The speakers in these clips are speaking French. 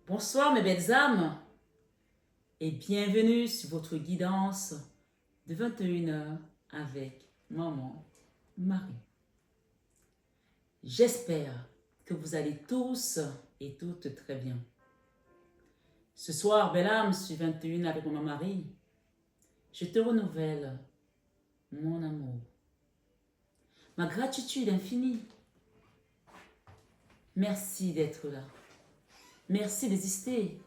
Bonsoir mes belles âmes et bienvenue sur votre guidance de 21h avec Maman Marie. J'espère que vous allez tous et toutes très bien. Ce soir, belle âme, sur 21 avec Maman Marie, je te renouvelle mon amour, ma gratitude infinie. Merci d'être là. Merci d'exister.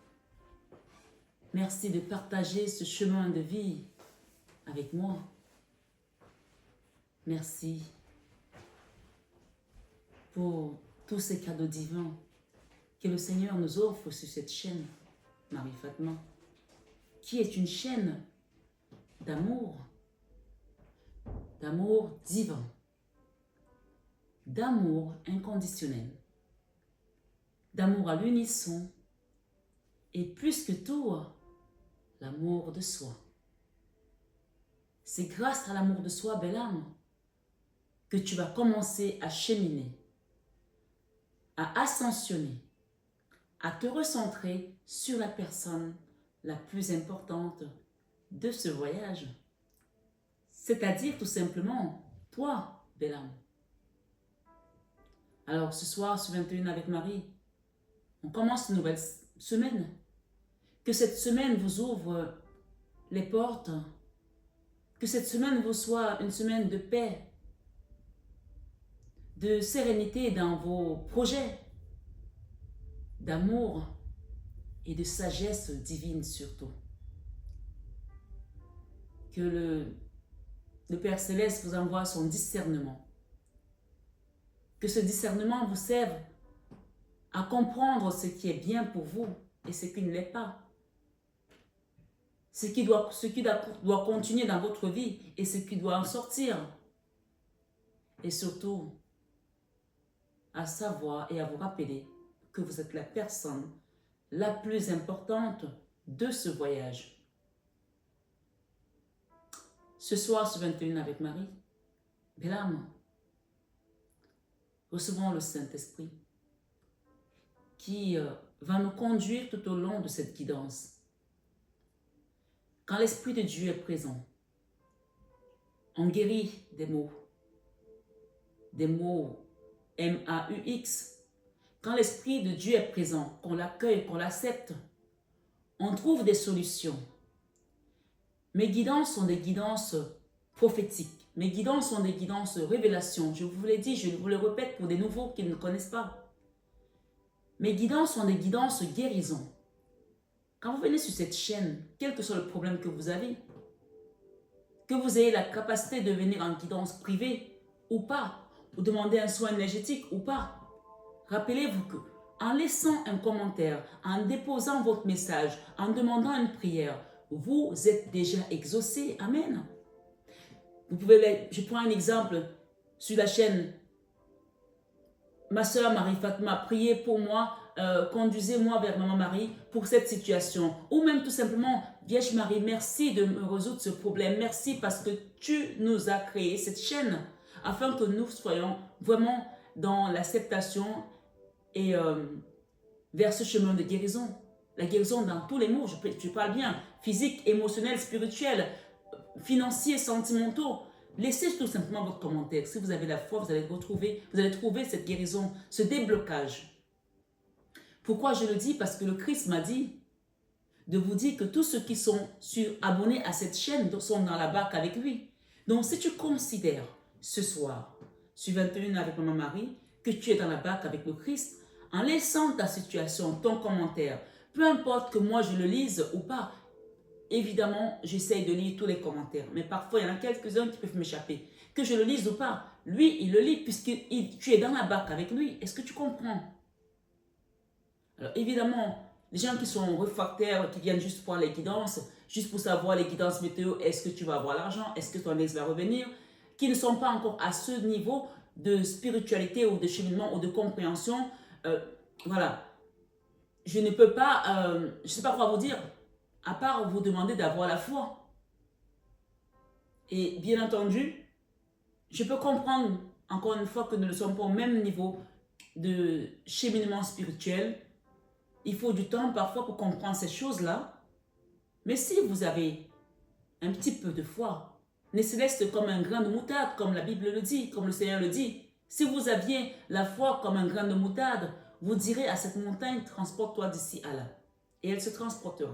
Merci de partager ce chemin de vie avec moi. Merci pour tous ces cadeaux divins que le Seigneur nous offre sur cette chaîne, Marie Fatma, qui est une chaîne d'amour divin, d'amour inconditionnel, d'amour à l'unisson et plus que tout, l'amour de soi. C'est grâce à l'amour de soi, belle âme, que tu vas commencer à cheminer, à ascensionner, à te recentrer sur la personne la plus importante de ce voyage. C'est-à-dire tout simplement, toi, belle âme. Alors ce soir, sur 21 avec Marie, on commence une nouvelle semaine. Que cette semaine vous ouvre les portes. Que cette semaine vous soit une semaine de paix, de sérénité dans vos projets, d'amour et de sagesse divine surtout. Que le Père Céleste vous envoie son discernement. Que ce discernement vous serve à comprendre ce qui est bien pour vous et ce qui ne l'est pas. Ce qui doit continuer dans votre vie et ce qui doit en sortir. Et surtout, à savoir et à vous rappeler que vous êtes la personne la plus importante de ce voyage. Ce soir, sur 21 avec Marie, belle âme, recevons le Saint-Esprit qui va nous conduire tout au long de cette guidance. Quand l'Esprit de Dieu est présent, on guérit des mots M-A-U-X. Quand l'Esprit de Dieu est présent, qu'on l'accueille, qu'on l'accepte, on trouve des solutions. Mes guidances sont des guidances prophétiques. Mes guidances sont des guidances révélations. Je vous l'ai dit, je vous le répète pour des nouveaux qui ne connaissent pas. Mes guidances sont des guidances guérison. Quand vous venez sur cette chaîne, quel que soit le problème que vous avez, que vous ayez la capacité de venir en guidance privée ou pas, ou demander un soin énergétique ou pas, rappelez-vous que en laissant un commentaire, en déposant votre message, en demandant une prière, vous êtes déjà exaucé. Amen. Vous pouvez, je prends un exemple sur la chaîne. Ma soeur Marie Fatma, priez pour moi, conduisez-moi vers Maman Marie pour cette situation. Ou même tout simplement, Vierge Marie, merci de me résoudre ce problème. Merci parce que tu nous as créé cette chaîne afin que nous soyons vraiment dans l'acceptation et vers ce chemin de guérison. La guérison dans tous les mots, je parle bien, physique, émotionnel, spirituel, financier, sentimentaux. Laissez tout simplement votre commentaire. Si vous avez la foi, vous allez trouver cette guérison, ce déblocage. Pourquoi je le dis? Parce que le Christ m'a dit de vous dire que tous ceux qui sont abonnés à cette chaîne sont dans la barque avec lui. Donc si tu considères ce soir, sur 21 avec Maman Marie, que tu es dans la barque avec le Christ, en laissant ta situation, ton commentaire, peu importe que moi je le lise ou pas, évidemment, j'essaye de lire tous les commentaires, mais parfois, il y en a quelques-uns qui peuvent m'échapper. Que je le lise ou pas, lui, il le lit puisque tu es dans la barque avec lui. Est-ce que tu comprends? Alors, évidemment, les gens qui sont réfractaires, qui viennent juste pour les guidances, juste pour savoir les guidances météo, est-ce que tu vas avoir l'argent, est-ce que ton ex va revenir, qui ne sont pas encore à ce niveau de spiritualité ou de cheminement ou de compréhension, voilà. Je ne peux pas, je ne sais pas quoi vous dire, à part vous demander d'avoir la foi. Et bien entendu, je peux comprendre, encore une fois, que nous ne sommes pas au même niveau de cheminement spirituel. Il faut du temps parfois pour comprendre ces choses-là. Mais si vous avez un petit peu de foi, ne serait-ce comme un grain de moutarde, comme la Bible le dit, comme le Seigneur le dit. Si vous aviez la foi comme un grain de moutarde, vous direz à cette montagne, transporte-toi d'ici à là. Et elle se transportera.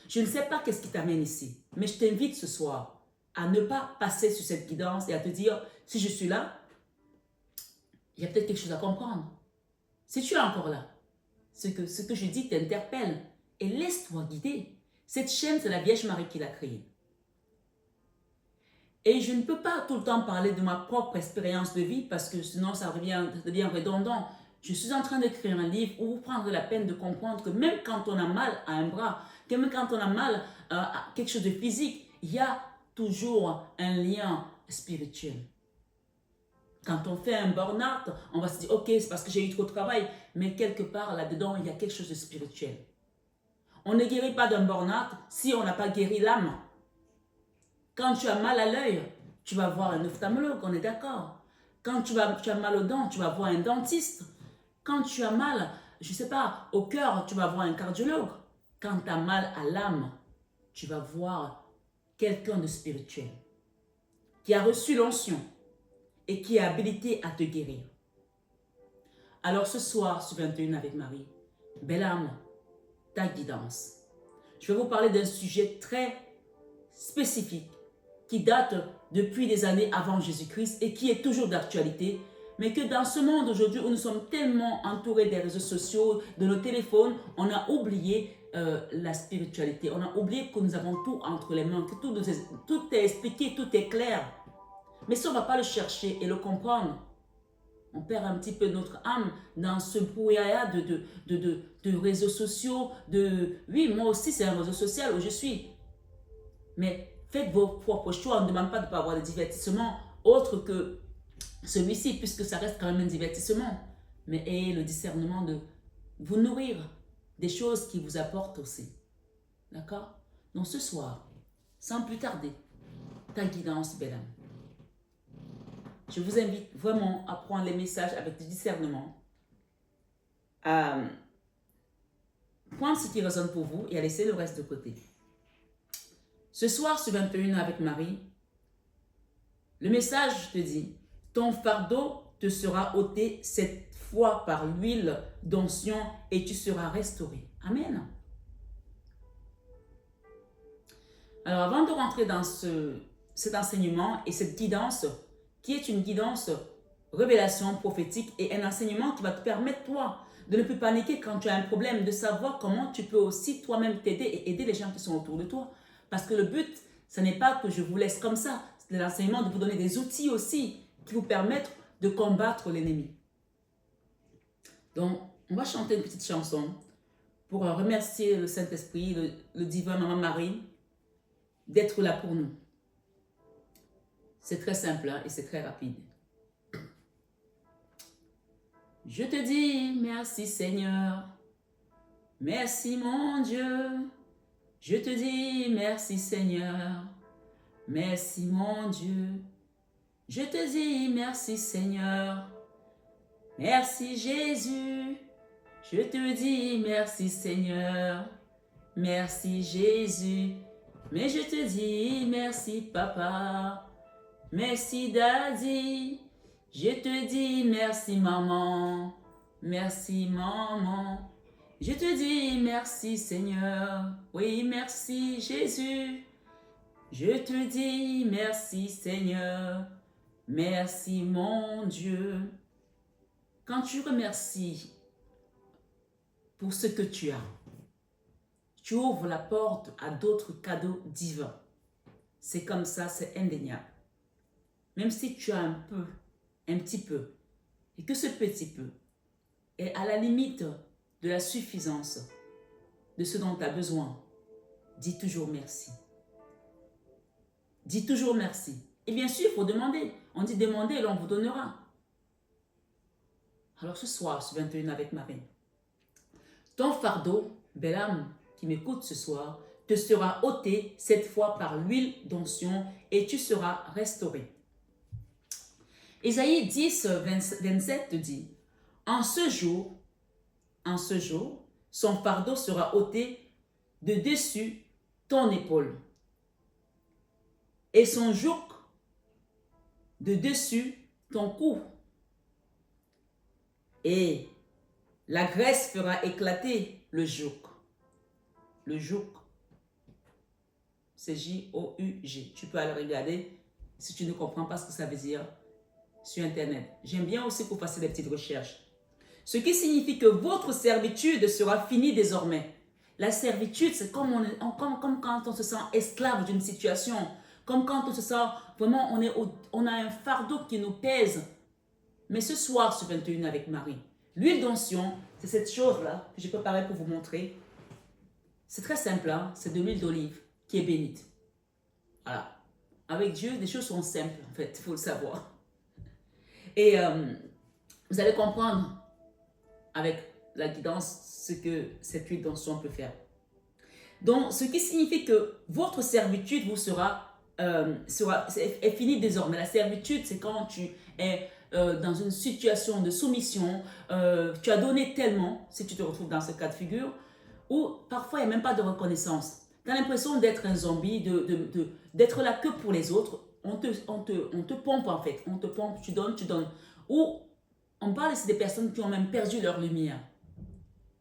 Je ne sais pas qu'est-ce qui t'amène ici, mais je t'invite ce soir à ne pas passer sur cette guidance et à te dire, si je suis là, il y a peut-être quelque chose à comprendre. Si tu es encore là, ce que je dis t'interpelle et laisse-toi guider. Cette chaîne, c'est la Vierge Marie qui l'a créée. Et je ne peux pas tout le temps parler de ma propre expérience de vie parce que sinon ça devient redondant. Je suis en train d'écrire un livre où vous prendrez la peine de comprendre que même quand on a mal à un bras, que même quand on a mal à quelque chose de physique, il y a toujours un lien spirituel. Quand on fait un burn-out, on va se dire, ok, c'est parce que j'ai eu trop de travail, mais quelque part là-dedans, il y a quelque chose de spirituel. On ne guérit pas d'un burn-out si on n'a pas guéri l'âme. Quand tu as mal à l'œil, tu vas voir un ophtalmologue, on est d'accord. Quand tu as mal aux dents, tu vas voir un dentiste. Quand tu as mal, je ne sais pas, au cœur, tu vas voir un cardiologue. Quand tu as mal à l'âme, tu vas voir quelqu'un de spirituel qui a reçu l'onction et qui est habilité à te guérir. Alors ce soir, sur 21 avec Marie, belle âme, ta guidance. Je vais vous parler d'un sujet très spécifique qui date depuis des années avant Jésus-Christ et qui est toujours d'actualité, mais que dans ce monde aujourd'hui où nous sommes tellement entourés des réseaux sociaux, de nos téléphones, on a oublié la spiritualité. On a oublié que nous avons tout entre les mains, que tout est expliqué, tout est clair. Mais si on ne va pas le chercher et le comprendre, on perd un petit peu notre âme dans ce brouillard de réseaux sociaux. Oui, moi aussi, c'est un réseau social où je suis. Mais faites vos propres choix. On ne demande pas de ne pas avoir de divertissement autre que celui-ci, puisque ça reste quand même un divertissement. Mais ayez le discernement de vous nourrir des choses qui vous apportent aussi. D'accord? Donc ce soir, sans plus tarder, ta guidance, belle âme. Je vous invite vraiment à prendre les messages avec du discernement, à prendre ce qui résonne pour vous et à laisser le reste de côté. Ce soir, sur 21 avec Marie, le message te dit, ton fardeau te sera ôté cette fois par l'huile d'onction et tu seras restauré. Amen. Alors, avant de rentrer dans cet enseignement et cette guidance, qui est une guidance révélation prophétique et un enseignement qui va te permettre, toi, de ne plus paniquer quand tu as un problème, de savoir comment tu peux aussi toi-même t'aider et aider les gens qui sont autour de toi. Parce que le but, ce n'est pas que je vous laisse comme ça, c'est l'enseignement de vous donner des outils aussi qui vous permettent de combattre l'ennemi. Donc, on va chanter une petite chanson pour remercier le Saint-Esprit, le divin Maman Marie, d'être là pour nous. C'est très simple hein, et c'est très rapide. Je te dis merci Seigneur, merci mon Dieu. Je te dis merci Seigneur, merci mon Dieu. Je te dis merci Seigneur, merci Jésus. Je te dis merci Seigneur, merci Jésus. Mais je te dis merci Papa. Merci Daddy, je te dis merci maman, merci maman. Je te dis merci Seigneur, oui merci Jésus. Je te dis merci Seigneur, merci mon Dieu. Quand tu remercies pour ce que tu as, tu ouvres la porte à d'autres cadeaux divins. C'est comme ça, c'est indéniable. Même si tu as un petit peu, et que ce petit peu est à la limite de la suffisance de ce dont tu as besoin, dis toujours merci. Dis toujours merci. Et bien sûr, il faut demander. On dit demander et l'on vous donnera. Alors ce soir, ce 21 avec Marie, ton fardeau, belle âme qui m'écoute ce soir, te sera ôté cette fois par l'huile d'onction et tu seras restauré. Ésaïe 10, 27 dit, en ce jour, en ce jour, son fardeau sera ôté de dessus ton épaule et son joug de dessus ton cou. Et la graisse fera éclater le joug. Le joug, c'est J-O-U-G. Tu peux aller regarder si tu ne comprends pas ce que ça veut dire sur Internet. J'aime bien aussi que vous fassiez des petites recherches. Ce qui signifie que votre servitude sera finie désormais. La servitude, c'est comme quand on se sent esclave d'une situation, comme quand on se sent vraiment, on a un fardeau qui nous pèse. Mais ce soir, sur 21 avec Marie, l'huile d'onction, c'est cette chose-là que j'ai préparée pour vous montrer. C'est très simple, hein? C'est de l'huile d'olive qui est bénite. Voilà. Avec Dieu, les choses sont simples, en fait, il faut le savoir. Et vous allez comprendre avec la guidance ce que cette huile d'onction peut faire. Donc, ce qui signifie que votre servitude vous est finie désormais. La servitude, c'est quand tu es dans une situation de soumission, tu as donné tellement, si tu te retrouves dans ce cas de figure, où parfois il n'y a même pas de reconnaissance. Tu as l'impression d'être un zombie, d'être là que pour les autres. On te pompe en fait, on te pompe, tu donnes. Ou on parle ici des personnes qui ont même perdu leur lumière.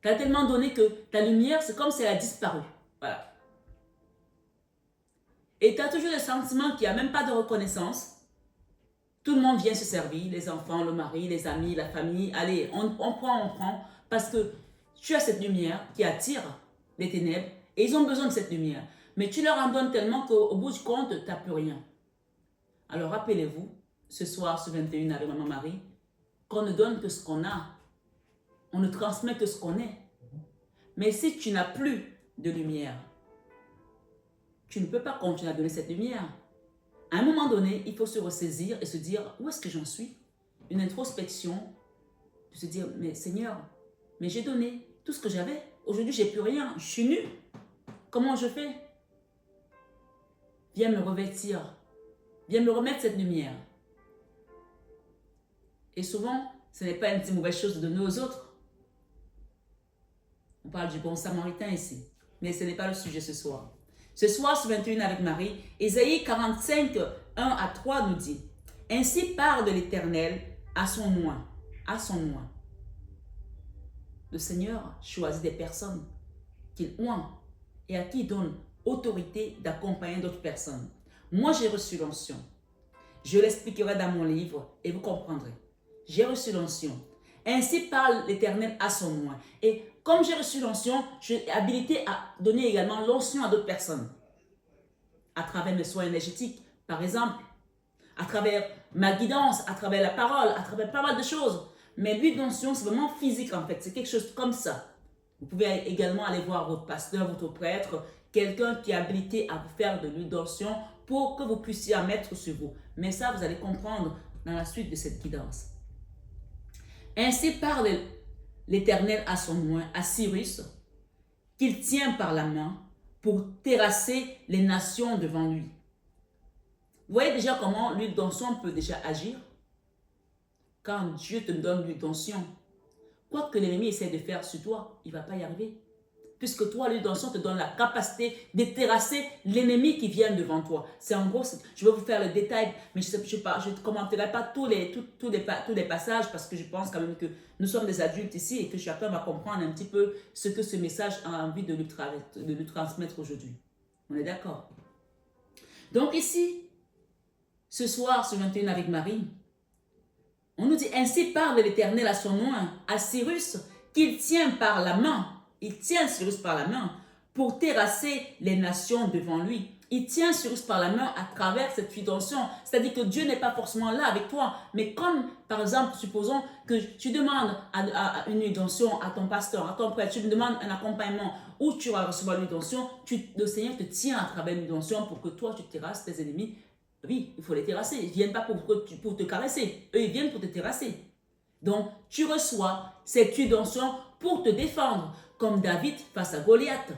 Tu as tellement donné que ta lumière, c'est comme si elle a disparu. Voilà. Et tu as toujours le sentiment qu'il n'y a même pas de reconnaissance. Tout le monde vient se servir, les enfants, le mari, les amis, la famille. Allez, on prend, parce que tu as cette lumière qui attire les ténèbres et ils ont besoin de cette lumière. Mais tu leur en donnes tellement qu'au bout du compte, tu n'as plus rien. Alors rappelez-vous, ce soir, ce 21 avec Maman Marie, qu'on ne donne que ce qu'on a. On ne transmet que ce qu'on est. Mais si tu n'as plus de lumière, tu ne peux pas continuer à donner cette lumière. À un moment donné, il faut se ressaisir et se dire, où est-ce que j'en suis? Une introspection, de se dire, mais Seigneur, mais j'ai donné tout ce que j'avais. Aujourd'hui, je n'ai plus rien. Je suis nue. Comment je fais? Viens me revêtir. Viens me remettre cette lumière. Et souvent, ce n'est pas une si mauvaise chose de donner aux autres. On parle du bon samaritain ici. Mais ce n'est pas le sujet ce soir. Ce soir, sur 21 avec Marie, Ésaïe 45, 1 à 3 nous dit, « Ainsi parle de l'Éternel à son oint. » À son oint. Le Seigneur choisit des personnes qu'il oint et à qui il donne autorité d'accompagner d'autres personnes. Moi, j'ai reçu l'onction. Je l'expliquerai dans mon livre et vous comprendrez. J'ai reçu l'onction. Ainsi parle l'Éternel à son oint. Et comme j'ai reçu l'onction, je suis habilité à donner également l'onction à d'autres personnes. À travers mes soins énergétiques, par exemple. À travers ma guidance, à travers la parole, à travers pas mal de choses. Mais l'huile d'onction, c'est vraiment physique en fait. C'est quelque chose comme ça. Vous pouvez également aller voir votre pasteur, votre prêtre, quelqu'un qui est habilité à vous faire de l'huile d'onction pour que vous puissiez en mettre sur vous. Mais ça, vous allez comprendre dans la suite de cette guidance. Ainsi parle l'Éternel à son oint, à Cyrus, qu'il tient par la main pour terrasser les nations devant lui. Vous voyez déjà comment l'huile d'onction peut déjà agir? Quand Dieu te donne l'huile d'onction, quoi que l'ennemi essaie de faire sur toi, il ne va pas y arriver. Puisque toi, l'huile d'onction te donne la capacité de terrasser l'ennemi qui vient devant toi. C'est en gros, je vais vous faire le détail, mais je ne commenterai pas tous les passages parce que je pense quand même que nous sommes des adultes ici et que chacun va comprendre un petit peu ce que ce message a envie de lui transmettre aujourd'hui. On est d'accord? Donc ici, ce soir, ce 21 avec Marie, on nous dit, ainsi parle l'Éternel à son oint, à Cyrus, qu'il tient par la main. Il tient Cyrus par la main pour terrasser les nations devant lui. Il tient Cyrus par la main à travers cette huile d'onction. C'est-à-dire que Dieu n'est pas forcément là avec toi. Mais comme, par exemple, supposons que tu demandes une huile d'onction à ton pasteur, à ton prêtre, tu lui demandes un accompagnement où tu vas recevoir l'huile d'onction, le Seigneur te tient à travers l'huile d'onction pour que toi, tu terrasses tes ennemis. Oui, il faut les terrasser. Ils ne viennent pas pour te caresser. Eux, ils viennent pour te terrasser. Donc, tu reçois cette huile d'onction pour te défendre, comme David face à Goliath,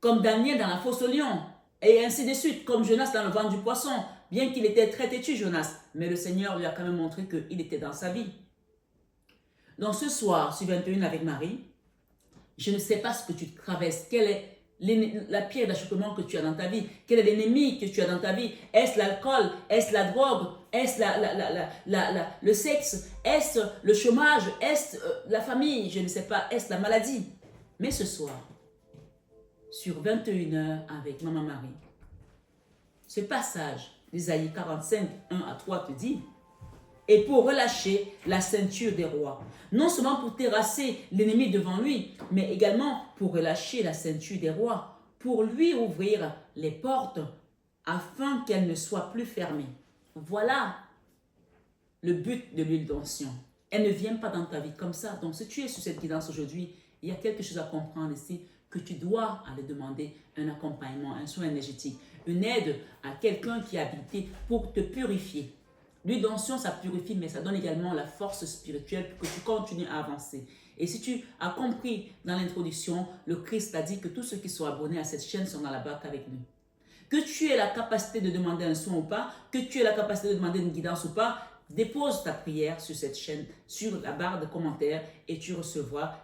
comme Daniel dans la fosse au lion, et ainsi de suite, comme Jonas dans le ventre du poisson, bien qu'il était très têtu, Jonas, mais le Seigneur lui a quand même montré qu'il était dans sa vie. Donc ce soir, sur 21 avec Marie, je ne sais pas ce que tu traverses, quelle est la pierre d'achoppement que tu as dans ta vie, quel est l'ennemi que tu as dans ta vie. Est-ce l'alcool? Est-ce la drogue? Est-ce le sexe? Est-ce le chômage? Est-ce la famille? Je ne sais pas. Est-ce la maladie? Mais ce soir, sur 21h avec Maman Marie, ce passage d'Isaïe 45, 1 à 3 te dit: et pour relâcher la ceinture des rois. Non seulement pour terrasser l'ennemi devant lui, mais également pour relâcher la ceinture des rois, pour lui ouvrir les portes afin qu'elles ne soient plus fermées. Voilà le but de l'huile d'onction. Elle ne vient pas dans ta vie comme ça. Donc si tu es sur cette guidance aujourd'hui, il y a quelque chose à comprendre ici, que tu dois aller demander un accompagnement, un soin énergétique, une aide à quelqu'un qui est habilité pour te purifier. L'huile d'onction, ça purifie, mais ça donne également la force spirituelle pour que tu continues à avancer. Et si tu as compris dans l'introduction, le Christ a dit que tous ceux qui sont abonnés à cette chaîne sont dans la barque avec nous. Que tu aies la capacité de demander un soin ou pas, que tu aies la capacité de demander une guidance ou pas, dépose ta prière sur cette chaîne, sur la barre de commentaires, et tu recevras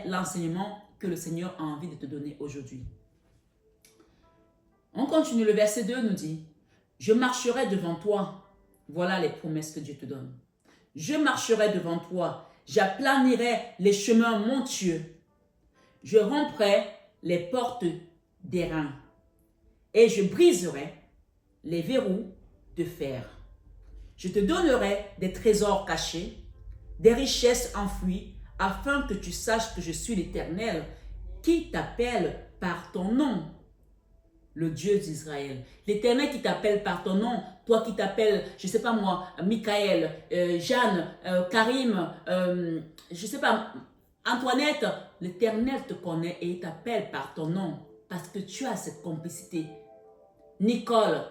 l'enseignement que le Seigneur a envie de te donner aujourd'hui. On continue, le verset 2 nous dit: je marcherai devant toi. Voilà les promesses que Dieu te donne. Je marcherai devant toi, j'aplanirai les chemins montueux, je romprai les portes d'airain et je briserai les verrous de fer. Je te donnerai des trésors cachés, des richesses enfouies, afin que tu saches que je suis l'Éternel qui t'appelle par ton nom, le Dieu d'Israël. L'Éternel qui t'appelle par ton nom, toi qui t'appelles, je ne sais pas moi, Michael, Jeanne, Karim, je ne sais pas, Antoinette, l'Éternel te connaît et il t'appelle par ton nom parce que tu as cette complicité. Nicole,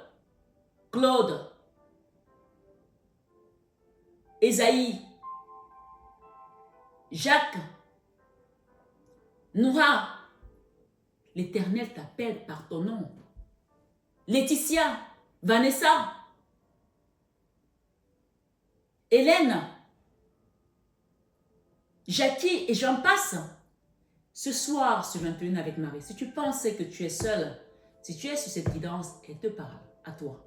Claude, Esaïe, Jacques, Noura, l'Éternel t'appelle par ton nom. Laetitia, Vanessa, Hélène, Jackie et j'en passe. Ce soir sur 21 avec Marie, si tu pensais que tu es seule, si tu es sur cette guidance, elle te parle à toi.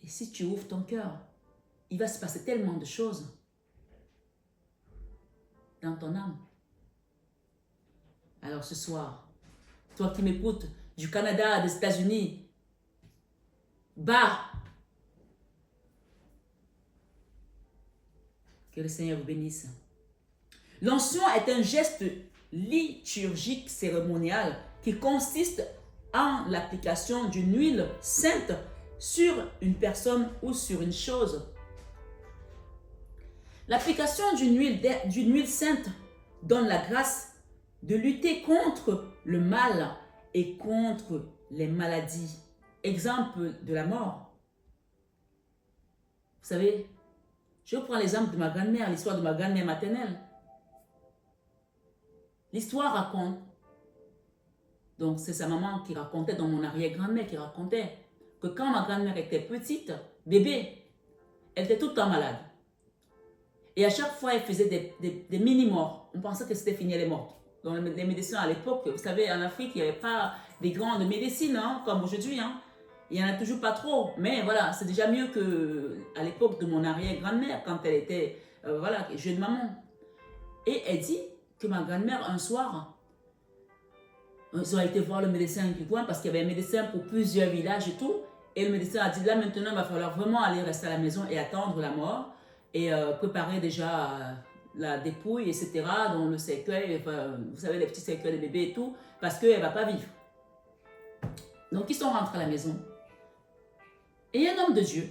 Et si tu ouvres ton cœur, il va se passer tellement de choses dans ton âme. Alors ce soir, toi qui m'écoutes du Canada, des États-Unis, que le Seigneur vous bénisse. L'onction est un geste liturgique cérémonial qui consiste en l'application d'une huile sainte sur une personne ou sur une chose. L'application d'une huile sainte donne la grâce de lutter contre le mal et contre les maladies. Exemple de la mort. Vous savez, je prends l'exemple de ma grand-mère, l'histoire de ma grand-mère maternelle. L'histoire raconte, donc c'est sa maman qui racontait, dans mon arrière-grand-mère qui racontait, que quand ma grand-mère était petite, bébé, elle était tout le temps malade. Et à chaque fois, elle faisait des mini-morts. On pensait que c'était fini, elle est morte. Donc les médecins à l'époque, vous savez, en Afrique, il n'y avait pas des grandes médecines hein, comme aujourd'hui. Hein. Il n'y en a toujours pas trop. Mais voilà, c'est déjà mieux qu'à l'époque de mon arrière-grand-mère, quand elle était voilà, jeune maman. Et elle dit que ma grand-mère, un soir, ils ont été voir le médecin du coin parce qu'il y avait un médecin pour plusieurs villages et tout. Et le médecin a dit, là maintenant, il va falloir vraiment aller rester à la maison et attendre la mort. Et préparer déjà la dépouille, etc. Dans le cercueil, enfin, vous savez, les petits cercueils de bébés et tout, parce qu'elle ne va pas vivre. Donc, ils sont rentrés à la maison. Et un homme de Dieu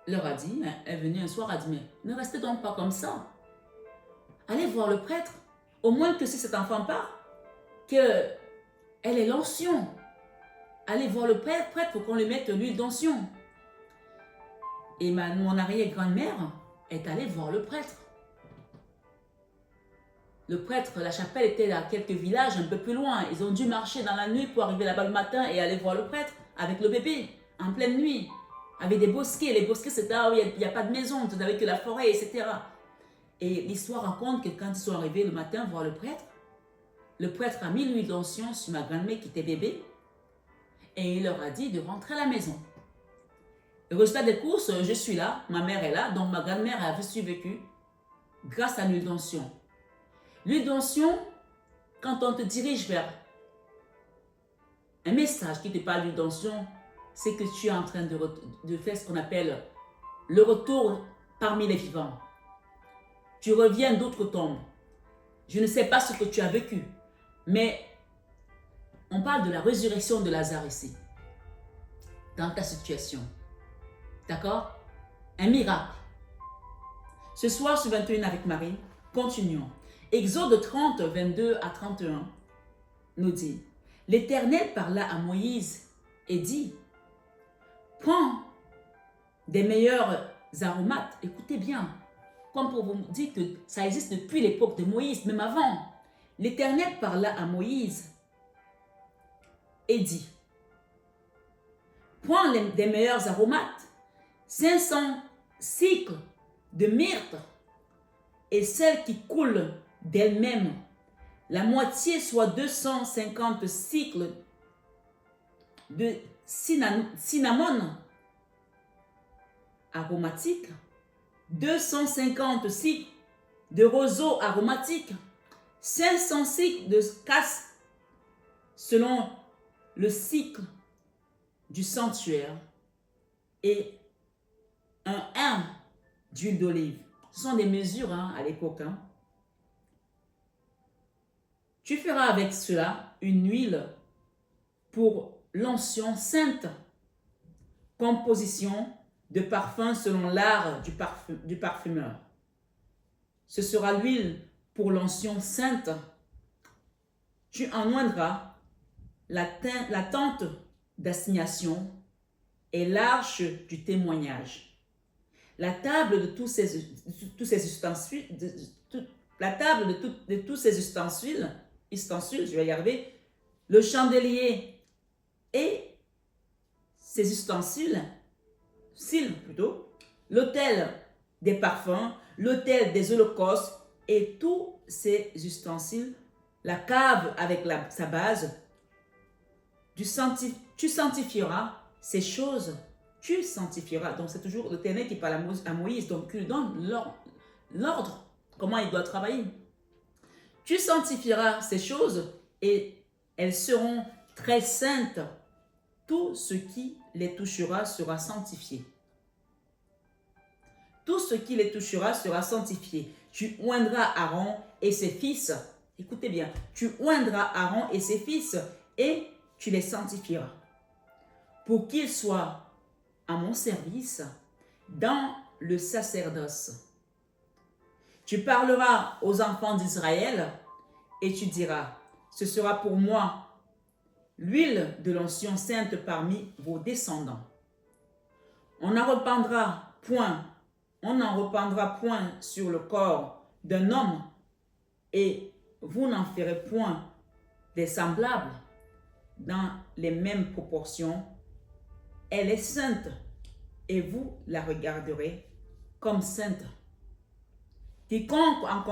leur a dit, est venu un soir, a dit, mais ne restez donc pas comme ça. Allez voir le prêtre, au moins que si cet enfant part, qu'elle ait l'onction. Allez voir le prêtre pour qu'on lui mette l'huile d'onction. Et mon arrière-grand-mère est allée voir le prêtre. Le prêtre, la chapelle était à quelques villages un peu plus loin. Ils ont dû marcher dans la nuit pour arriver là-bas le matin et aller voir le prêtre avec le bébé, en pleine nuit, avec des bosquets. Les bosquets, c'est là où il n'y a pas de maison, vous n'avez que la forêt, etc. Et l'histoire raconte que quand ils sont arrivés le matin voir le prêtre a mis l'huile d'onction sur ma grand-mère qui était bébé et il leur a dit de rentrer à la maison. Le résultat des courses, je suis là, ma mère est là, donc ma grand-mère a survécu grâce à l'huile d'onction. L'huile d'onction, quand on te dirige vers un message qui te parle d'huile d'onction, c'est que tu es en train de faire ce qu'on appelle le retour parmi les vivants. Tu reviens d'autres tombes. Je ne sais pas ce que tu as vécu, mais on parle de la résurrection de Lazare ici, dans ta situation. D'accord? Un miracle. Ce soir, sur 21 avec Marie, continuons. Exode 30, 22 à 31 nous dit, l'Éternel parla à Moïse et dit, prends des meilleurs aromates. Écoutez bien, comme pour vous dire que ça existe depuis l'époque de Moïse, même avant. L'Éternel parla à Moïse et dit, prends des meilleurs aromates, 500 cycles de myrte et celle qui coule d'elle-même, la moitié soit 250 cycles de cinnamon aromatique, 250 cycles de roseau aromatique, 500 cycles de casque selon le cycle du sanctuaire et un d'huile d'olive. Ce sont des mesures à l'époque. Tu feras avec cela une huile pour l'onction sainte, composition de parfum selon l'art du parfumeur. Ce sera l'huile pour l'onction sainte. Tu en oindras la tente d'assignation et l'arche du témoignage. La table de tous ces ustensiles, je vais y arriver, le chandelier et ses ustensiles, l'autel des parfums, l'autel des holocaustes et tous ces ustensiles, la cave avec sa base, tu sanctifieras ces choses. Tu sanctifieras. Donc, c'est toujours l'Éternel qui parle à Moïse. Donc, il lui donne l'ordre, comment il doit travailler. Tu sanctifieras ces choses et elles seront très saintes. Tout ce qui les touchera sera sanctifié. Tout ce qui les touchera sera sanctifié. Tu oindras Aaron et ses fils. Écoutez bien. Tu oindras Aaron et ses fils et tu les sanctifieras. Pour qu'ils soient à mon service dans le sacerdoce. Tu parleras aux enfants d'Israël et tu diras, ce sera pour moi l'huile de l'onction sainte parmi vos descendants. On n'en reprendra point sur le corps d'un homme et vous n'en ferez point des semblables dans les mêmes proportions. Elle est sainte et vous la regarderez comme sainte. Quiconque en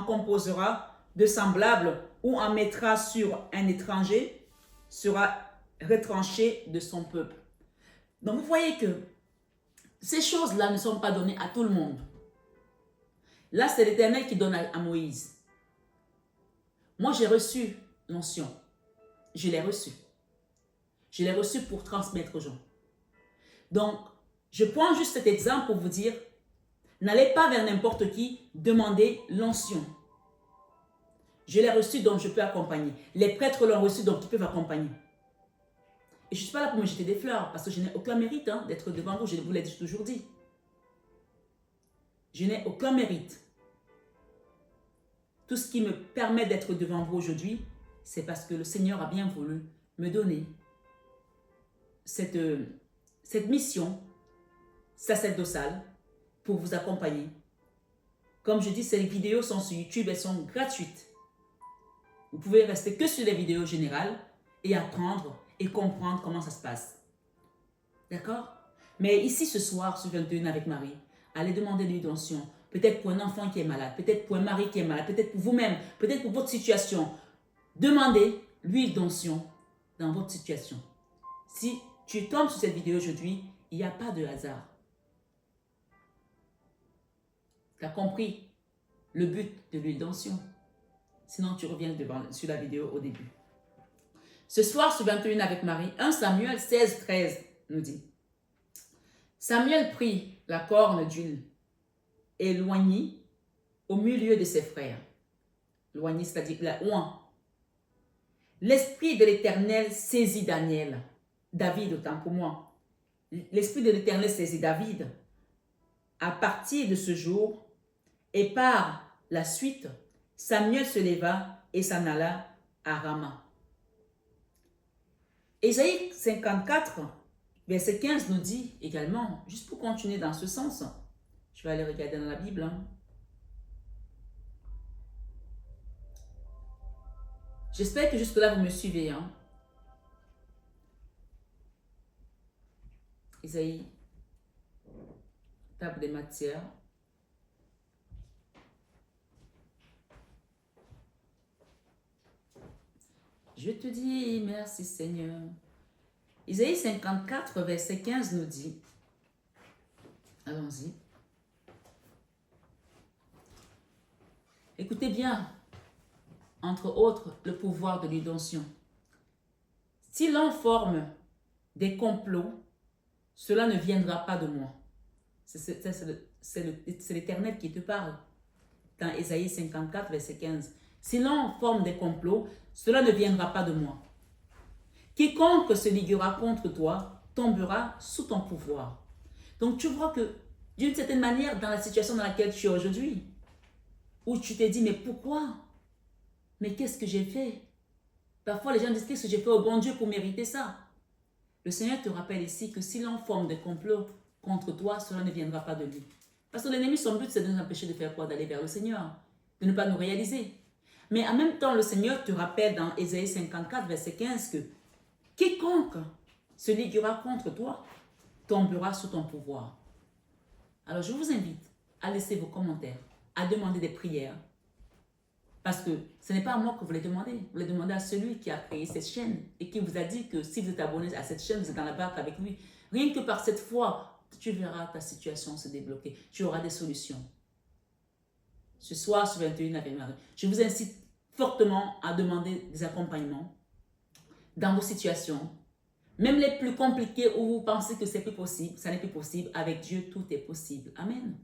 composera de semblables ou en mettra sur un étranger sera retranché de son peuple. Donc vous voyez que ces choses-là ne sont pas données à tout le monde. Là, c'est l'Éternel qui donne à Moïse. Moi, j'ai reçu l'onction. Je l'ai reçue. Je l'ai reçue pour transmettre aux gens. Donc, je prends juste cet exemple pour vous dire, n'allez pas vers n'importe qui demander l'onction. Je l'ai reçu, donc je peux accompagner. Les prêtres l'ont reçu, donc ils peuvent accompagner. Et je ne suis pas là pour me jeter des fleurs, parce que je n'ai aucun mérite d'être devant vous, je vous l'ai toujours dit. Je n'ai aucun mérite. Tout ce qui me permet d'être devant vous aujourd'hui, c'est parce que le Seigneur a bien voulu me donner cette mission sacerdotale pour vous accompagner. Comme je dis, ces vidéos sont sur YouTube, elles sont gratuites. Vous pouvez rester que sur les vidéos générales et apprendre et comprendre comment ça se passe. D'accord? Mais ici ce soir, sur 21 avec Marie, allez demander l'huile d'onction. peut-être pour un enfant qui est malade, peut-être pour un mari qui est malade, peut-être pour vous-même, peut-être pour votre situation. Demandez l'huile d'onction dans votre situation. Si tu tombes sur cette vidéo aujourd'hui, il n'y a pas de hasard. Tu as compris le but de l'huile d'onction. Sinon, tu reviens sur la vidéo au début. Ce soir, sur 21 avec Marie, 1 Samuel 16, 13 nous dit: Samuel prit la corne d'huile et l'oignit au milieu de ses frères. L'oignit, c'est-à-dire la oint. L'esprit de l'Éternel saisit David, autant pour moi. L'esprit de l'Éternel saisit David. À partir de ce jour, et par la suite, Samuel se leva et s'en alla à Rama. Ésaïe 54, verset 15 nous dit également, juste pour continuer dans ce sens, je vais aller regarder dans la Bible. J'espère que jusque-là vous me suivez. Ésaïe, table des matières. Je te dis merci Seigneur. Isaïe 54, verset 15 nous dit, allons-y. Écoutez bien, entre autres, le pouvoir de l'onction. Si l'on forme des complots, cela ne viendra pas de moi. C'est l'Éternel qui te parle. Dans Isaïe 54, verset 15. Si l'on forme des complots, cela ne viendra pas de moi. Quiconque se liguera contre toi tombera sous ton pouvoir. Donc tu vois que d'une certaine manière, dans la situation dans laquelle tu es aujourd'hui, où tu t'es dit, mais pourquoi? Mais qu'est-ce que j'ai fait? Parfois les gens disent, qu'est-ce que j'ai fait au bon Dieu pour mériter ça? Le Seigneur te rappelle ici que si l'on forme des complots contre toi, cela ne viendra pas de lui. Parce que l'ennemi, son but, c'est de nous empêcher de faire quoi? D'aller vers le Seigneur, de ne pas nous réaliser. Mais en même temps, le Seigneur te rappelle dans Ésaïe 54, verset 15, que quiconque se liguera contre toi tombera sous ton pouvoir. Alors, je vous invite à laisser vos commentaires, à demander des prières. Parce que ce n'est pas à moi que vous les demandez. Vous les demandez à celui qui a créé cette chaîne et qui vous a dit que si vous êtes abonné à cette chaîne, vous êtes dans la barque avec lui. Rien que par cette foi, tu verras ta situation se débloquer. Tu auras des solutions. Ce soir, sur 21 avec Marie, je vous incite fortement à demander des accompagnements dans vos situations. Même les plus compliquées où vous pensez que c'est plus possible, ça n'est plus possible. Avec Dieu, tout est possible. Amen.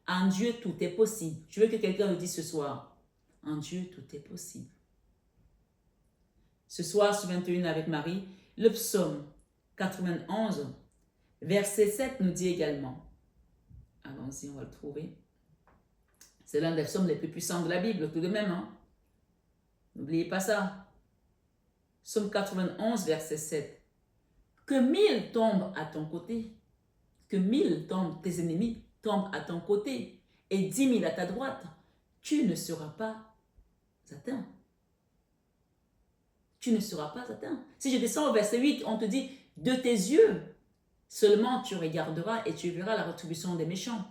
En Dieu, tout est possible. Je veux que quelqu'un le dise ce soir. En Dieu, tout est possible. Ce soir, sur 21 avec Marie, le psaume 91, verset 7 nous dit également. Allons-y, on va le trouver. C'est l'un des psaumes les plus puissants de la Bible, tout de même. N'oubliez pas ça. Psaume 91, verset 7. Que 1000 tombent à ton côté, que 1000 tombent, tes ennemis tombent à ton côté, et 10 000 à ta droite, tu ne seras pas atteint. Tu ne seras pas atteint. Si je descends au verset 8, on te dit, de tes yeux seulement tu regarderas et tu verras la rétribution des méchants.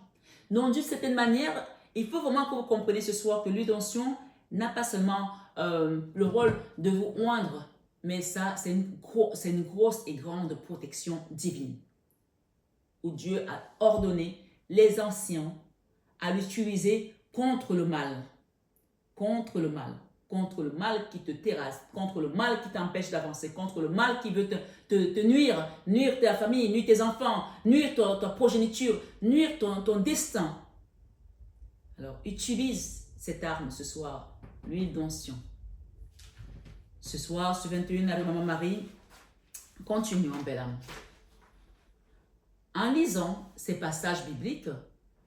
Donc, d'une certaine manière, il faut vraiment que vous compreniez ce soir que l'huile d'onction n'a pas seulement le rôle de vous oindre, mais ça, c'est une grosse et grande protection divine. Où Dieu a ordonné les anciens à l'utiliser contre le mal. Contre le mal qui te terrasse, contre le mal qui t'empêche d'avancer, contre le mal qui veut te nuire, nuire ta famille, nuire tes enfants, nuire ta progéniture, nuire ton destin. Alors, utilise cette arme ce soir, l'huile d'onction. Ce soir, sur 21 avec Maman Marie, continuons, belle âme. En lisant ces passages bibliques,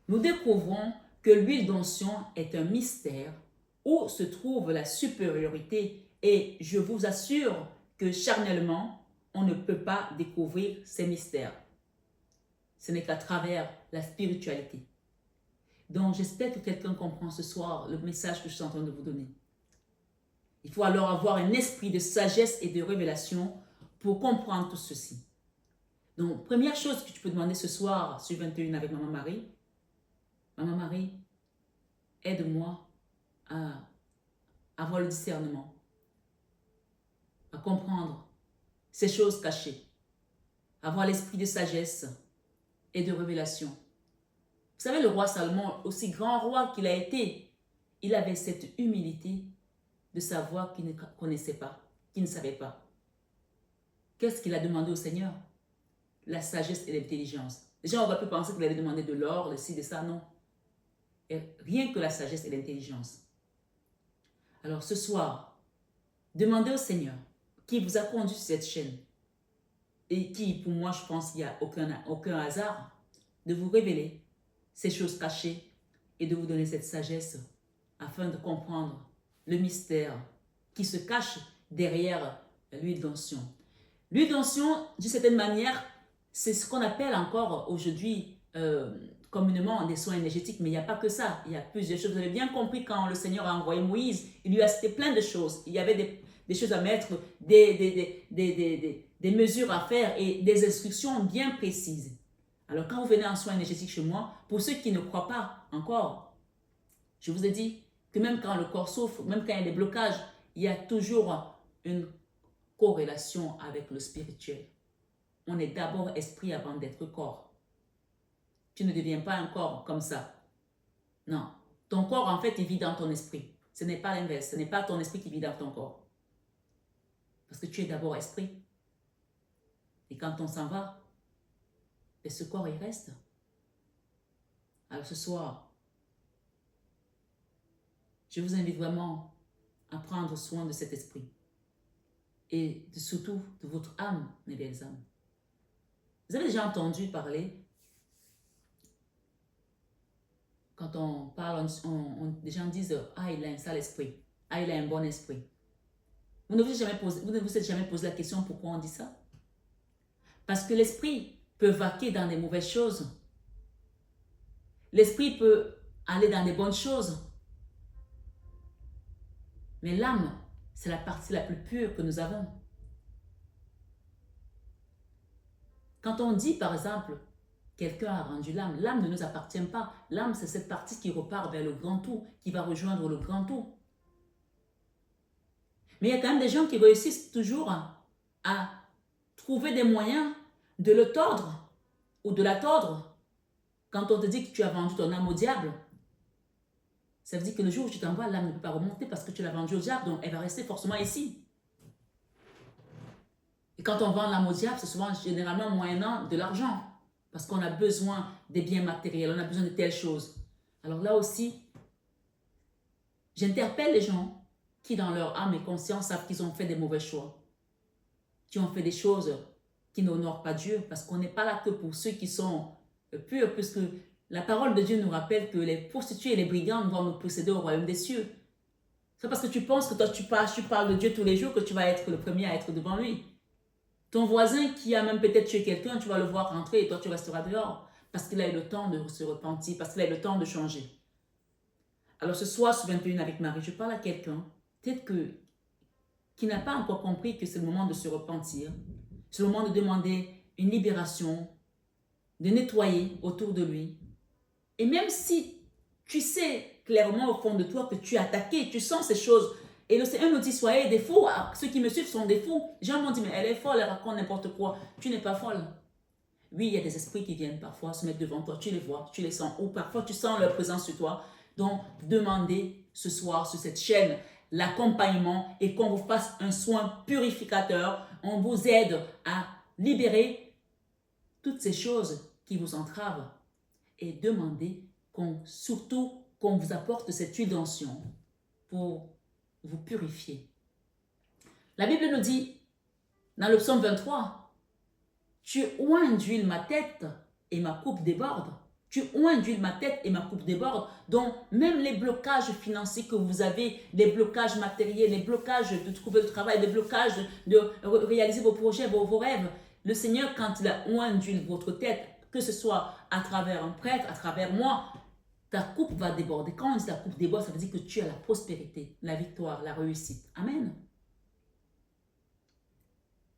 nous découvrons que l'huile d'onction est un mystère où se trouve la supériorité et je vous assure que charnellement, on ne peut pas découvrir ces mystères. Ce n'est qu'à travers la spiritualité. Donc, j'espère que quelqu'un comprend ce soir le message que je suis en train de vous donner. Il faut alors avoir un esprit de sagesse et de révélation pour comprendre tout ceci. Donc, première chose que tu peux demander ce soir sur 21 avec Maman Marie, Maman Marie, aide-moi à avoir le discernement, à comprendre ces choses cachées, avoir l'esprit de sagesse et de révélation. Vous savez, le roi Salomon, aussi grand roi qu'il a été, il avait cette humilité de savoir qu'il ne connaissait pas, qu'il ne savait pas. Qu'est-ce qu'il a demandé au Seigneur? La sagesse et l'intelligence. Les gens auraient pu penser qu'il allait demander de l'or, de ci, de ça, non. Et rien que la sagesse et l'intelligence. Alors ce soir, demandez au Seigneur qui vous a conduit sur cette chaîne et qui, pour moi, je pense qu'il n'y a aucun hasard, de vous révéler ces choses cachées et de vous donner cette sagesse afin de comprendre le mystère qui se cache derrière l'huile d'onction. L'huile d'onction, d'une certaine manière, c'est ce qu'on appelle encore aujourd'hui communément des soins énergétiques, mais il n'y a pas que ça, il y a plusieurs choses. Vous avez bien compris quand le Seigneur a envoyé Moïse, il lui a cité plein de choses. Il y avait des choses à mettre, des mesures à faire et des instructions bien précises. Alors quand vous venez en soins énergétiques chez moi, pour ceux qui ne croient pas encore, je vous ai dit que même quand le corps souffre, même quand il y a des blocages, il y a toujours une corrélation avec le spirituel. On est d'abord esprit avant d'être corps. Tu ne deviens pas un corps comme ça. Non. Ton corps, en fait, il vit dans ton esprit. Ce n'est pas l'inverse. Ce n'est pas ton esprit qui vit dans ton corps. Parce que tu es d'abord esprit. Et quand on s'en va, et ce corps, il reste. Alors ce soir, je vous invite vraiment à prendre soin de cet esprit. Et surtout de votre âme, mes belles âmes. Vous avez déjà entendu parler, quand on parle, les gens disent « Ah, il a un sale esprit. Ah, il a un bon esprit. » Vous ne vous êtes jamais posé la question pourquoi on dit ça? Parce que l'esprit peut vaquer dans des mauvaises choses. L'esprit peut aller dans des bonnes choses. Mais l'âme, c'est la partie la plus pure que nous avons. Quand on dit, par exemple, quelqu'un a rendu l'âme, l'âme ne nous appartient pas. L'âme, c'est cette partie qui repart vers le grand tout, qui va rejoindre le grand tout. Mais il y a quand même des gens qui réussissent toujours à trouver des moyens de le tordre ou de la tordre. Quand on te dit que tu as vendu ton âme au diable, ça veut dire que le jour où tu t'en vas, l'âme ne peut pas remonter parce que tu l'as vendue au diable, donc elle va rester forcément ici. Et quand on vend l'âme au diable, c'est souvent généralement moyennant de l'argent parce qu'on a besoin des biens matériels, on a besoin de telles choses. Alors là aussi, j'interpelle les gens qui dans leur âme et conscience savent qu'ils ont fait des mauvais choix, qui ont fait des choses qui n'honorent pas Dieu, parce qu'on n'est pas là que pour ceux qui sont purs, puisque la parole de Dieu nous rappelle que les prostituées et les brigands vont nous posséder au royaume des cieux. C'est parce que tu penses que toi tu parles de Dieu tous les jours que tu vas être le premier à être devant lui. Ton voisin qui a même peut-être tué quelqu'un, tu vas le voir rentrer et toi tu resteras dehors, parce qu'il a eu le temps de se repentir, parce qu'il a eu le temps de changer. Alors ce soir, sur 21 avec Marie, je parle à quelqu'un, peut-être qui n'a pas encore compris que c'est le moment de se repentir, c'est le moment de demander une libération, de nettoyer autour de lui. Et même si tu sais clairement au fond de toi que tu es attaqué, tu sens ces choses, et le Seigneur nous dit, soyez des fous, ceux qui me suivent sont des fous. Les gens m'ont dit, mais elle est folle, elle raconte n'importe quoi. Tu n'es pas folle. Oui, il y a des esprits qui viennent parfois se mettre devant toi, tu les vois, tu les sens, ou parfois tu sens leur présence sur toi. Donc, demandez ce soir sur cette chaîne l'accompagnement et qu'on vous fasse un soin purificateur. On vous aide à libérer toutes ces choses qui vous entravent et demandez surtout qu'on vous apporte cette huile d'onction pour vous purifier. La Bible nous dit dans le psaume 23, tu oins d'huile ma tête et ma coupe déborde. Tu oins d'huile ma tête et ma coupe déborde. Donc, même les blocages financiers que vous avez, les blocages matériels, les blocages de trouver le travail, les blocages de réaliser vos projets, vos rêves, le Seigneur, quand il a oint d'huile votre tête, que ce soit à travers un prêtre, à travers moi, ta coupe va déborder. Quand on dit ta coupe déborde, ça veut dire que tu as la prospérité, la victoire, la réussite. Amen.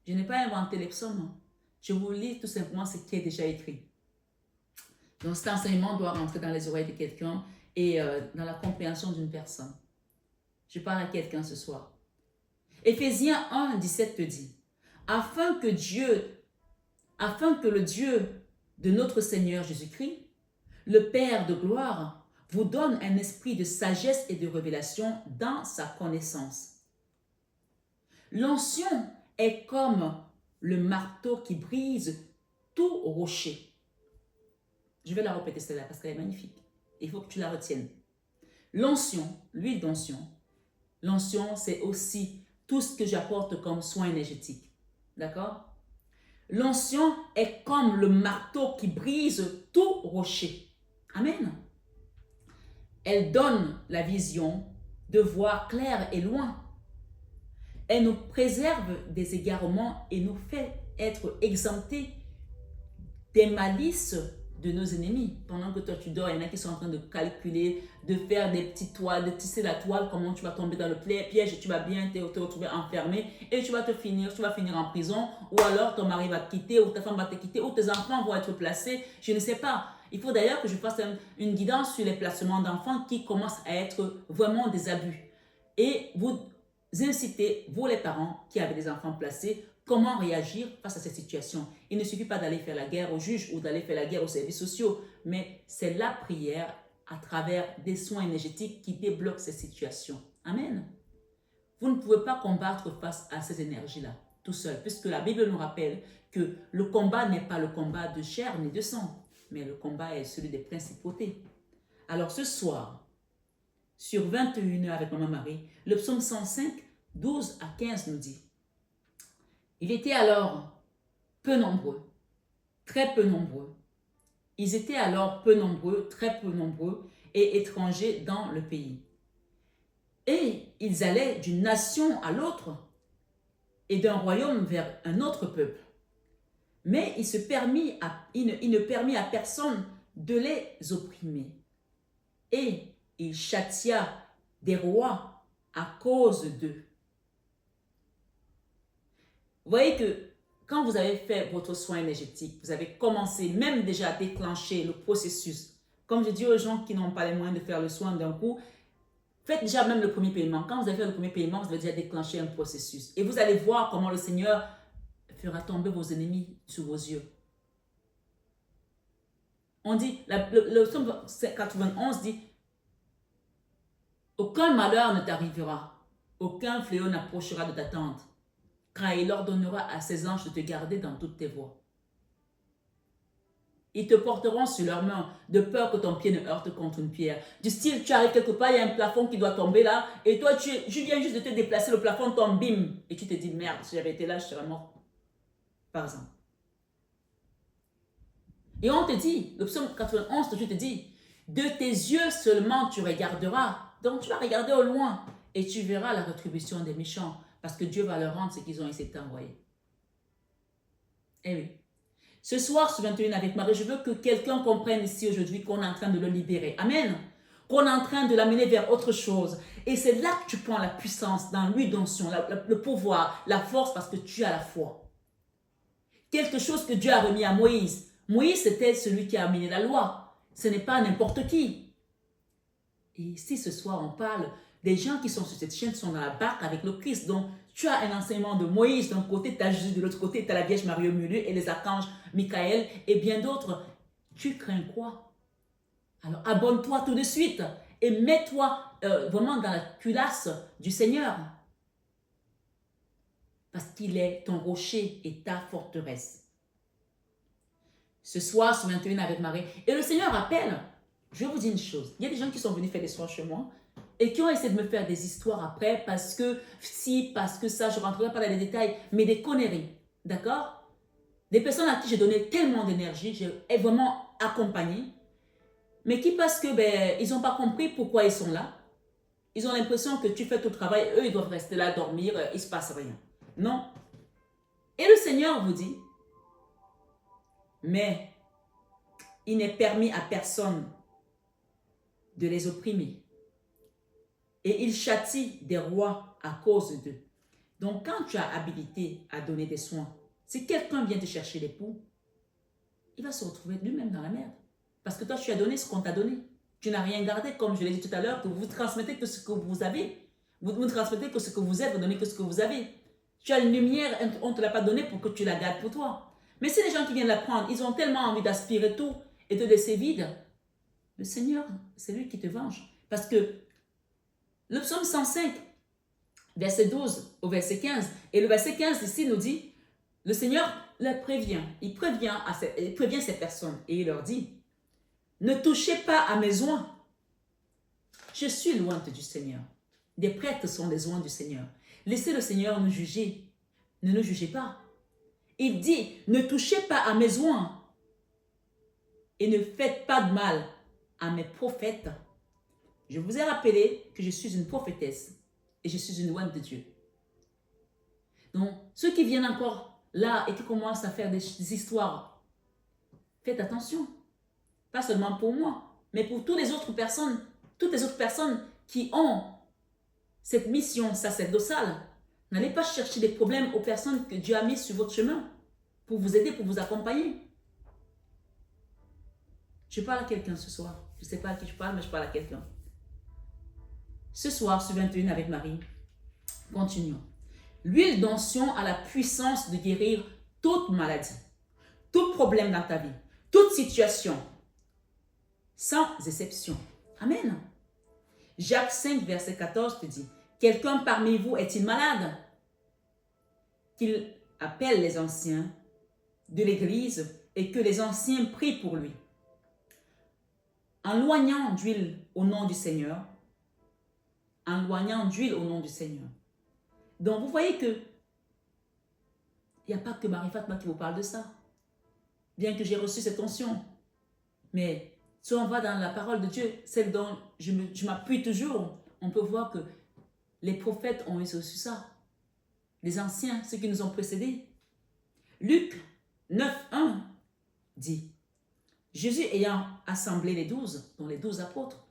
Je n'ai pas inventé les psaumes. Je vous lis tout simplement ce qui est déjà écrit. Donc cet enseignement doit rentrer dans les oreilles de quelqu'un et dans la compréhension d'une personne. Je parle à quelqu'un ce soir. Éphésiens 1, 17 te dit, afin que le Dieu de notre Seigneur Jésus-Christ, le Père de gloire, vous donne un esprit de sagesse et de révélation dans sa connaissance. L'onction est comme le marteau qui brise tout rocher. Je vais la répéter celle-là parce qu'elle est magnifique. Il faut que tu la retiennes. L'onction, l'huile d'onction, l'onction c'est aussi tout ce que j'apporte comme soin énergétique. D'accord? L'onction est comme le marteau qui brise tout rocher. Amen. Elle donne la vision de voir clair et loin. Elle nous préserve des égarements et nous fait être exemptés des malices de nos ennemis. Pendant que toi tu dors, il y en a qui sont en train de calculer, de faire des petites toiles, de tisser la toile, comment tu vas tomber dans le piège, tu vas bien te retrouver enfermé et tu vas finir en prison, ou alors ton mari va te quitter, ou ta femme va te quitter, ou tes enfants vont être placés, je ne sais pas. Il faut d'ailleurs que je fasse une guidance sur les placements d'enfants qui commencent à être vraiment des abus. Et vous incitez, vous les parents qui avez des enfants placés, comment réagir face à cette situation. Il ne suffit pas d'aller faire la guerre aux juges ou d'aller faire la guerre aux services sociaux, mais c'est la prière à travers des soins énergétiques qui débloquent ces situations. Amen. Vous ne pouvez pas combattre face à ces énergies-là tout seul, puisque la Bible nous rappelle que le combat n'est pas le combat de chair ni de sang, mais le combat est celui des principautés. Alors ce soir, sur 21 heures avec Maman Marie, le psaume 105, 12 à 15 nous dit: il était alors peu nombreux, très peu nombreux. Ils étaient alors peu nombreux, très peu nombreux et étrangers dans le pays. Et ils allaient d'une nation à l'autre et d'un royaume vers un autre peuple. Mais il ne permit à personne de les opprimer. Et il châtia des rois à cause d'eux. Vous voyez que quand vous avez fait votre soin énergétique, vous avez commencé même déjà à déclencher le processus. Comme je dis aux gens qui n'ont pas les moyens de faire le soin d'un coup, faites déjà même le premier paiement. Quand vous avez fait le premier paiement, vous avez déjà déclenché un processus. Et vous allez voir comment le Seigneur fera tomber vos ennemis sous vos yeux. On dit, le psaume 91 dit, aucun malheur ne t'arrivera, aucun fléau n'approchera de ta tente, car il ordonnera à ses anges de te garder dans toutes tes voies. Ils te porteront sur leurs mains, de peur que ton pied ne heurte contre une pierre. Du style, tu arrives quelque part, il y a un plafond qui doit tomber là, et toi, je viens juste de te déplacer, le plafond tombe, bim, et tu te dis, merde, si j'avais été là, je serais mort. Par exemple. Et on te dit, le psaume 91, je te dis, de tes yeux seulement tu regarderas. Donc tu vas regarder au loin, et tu verras la rétribution des méchants, parce que Dieu va leur rendre ce qu'ils ont essayé de t'envoyer. Eh oui. Ce soir, sur 21 avec Marie, je veux que quelqu'un comprenne ici aujourd'hui qu'on est en train de le libérer. Amen. Qu'on est en train de l'amener vers autre chose. Et c'est là que tu prends la puissance, dans l'huile d'onction, le pouvoir, la force, parce que tu as la foi. Quelque chose que Dieu a remis à Moïse. Moïse, c'était celui qui a amené la loi. Ce n'est pas n'importe qui. Et ici, ce soir, on parle des gens qui sont sur cette chaîne, sont dans la barque avec le Christ. Donc, tu as un enseignement de Moïse d'un côté, tu as Jésus de l'autre côté, tu as la Vierge Marie au milieu et les archanges Michael et bien d'autres. Tu crains quoi? Alors, abonne-toi tout de suite et mets-toi vraiment dans la culasse du Seigneur. Parce qu'il est ton rocher et ta forteresse. Ce soir, sur 21 avec Marie. Et le Seigneur rappelle, je vais vous dire une chose. Il y a des gens qui sont venus faire des soins chez moi et qui ont essayé de me faire des histoires après parce que si, parce que ça, je ne rentrerai pas dans les détails, mais des conneries. D'accord? Des personnes à qui j'ai donné tellement d'énergie, j'ai vraiment accompagné, mais qui parce que ils n'ont pas compris pourquoi ils sont là. Ils ont l'impression que tu fais tout le travail, eux ils doivent rester là, dormir, il ne se passe rien. Non. Et le Seigneur vous dit, mais il n'est permis à personne de les opprimer. Et il châtie des rois à cause d'eux. Donc quand tu as habilité à donner des soins, si quelqu'un vient te chercher l'époux, il va se retrouver lui-même dans la merde. Parce que toi, tu as donné ce qu'on t'a donné. Tu n'as rien gardé, comme je l'ai dit tout à l'heure, que vous transmettez que ce que vous avez. Vous transmettez que ce que vous êtes, vous donnez que ce que vous avez. Tu as une lumière, on ne te l'a pas donnée pour que tu la gardes pour toi. Mais si les gens qui viennent la prendre, ils ont tellement envie d'aspirer tout et te laisser vide, le Seigneur, c'est lui qui te venge. Parce que le psaume 105, verset 12 au verset 15, et le verset 15 ici nous dit, le Seigneur les prévient, il prévient ces personnes et il leur dit, ne touchez pas à mes oints. Je suis l'ointe du Seigneur. Des prêtres sont les oints du Seigneur. Laissez le Seigneur nous juger. Ne nous jugez pas. Il dit, ne touchez pas à mes oints et ne faites pas de mal à mes prophètes. Je vous ai rappelé que je suis une prophétesse et je suis une ointe de Dieu. Donc, ceux qui viennent encore là et qui commencent à faire des histoires, faites attention. Pas seulement pour moi, mais pour toutes les autres personnes qui ont cette mission sacerdotale. N'allez pas chercher des problèmes aux personnes que Dieu a mis sur votre chemin pour vous aider, pour vous accompagner. Je parle à quelqu'un ce soir. Je ne sais pas à qui je parle, mais je parle à quelqu'un. Ce soir, sur 21 avec Marie, continuons. L'huile d'onction a la puissance de guérir toute maladie, tout problème dans ta vie, toute situation, sans exception. Amen. Jacques 5, verset 14 te dit, quelqu'un parmi vous est-il malade? Qu'il appelle les anciens de l'Église et que les anciens prient pour lui. En loignant d'huile au nom du Seigneur, en loignant d'huile au nom du Seigneur. Donc vous voyez que il n'y a pas que Marie-Fatma qui vous parle de ça. Bien que j'ai reçu cette onction. Mais si on va dans la parole de Dieu, celle dont je m'appuie toujours, on peut voir que les prophètes ont eu aussi ça. Les anciens, ceux qui nous ont précédés. Luc 9, 1 dit, Jésus ayant assemblé les 12, dont les 12 apôtres,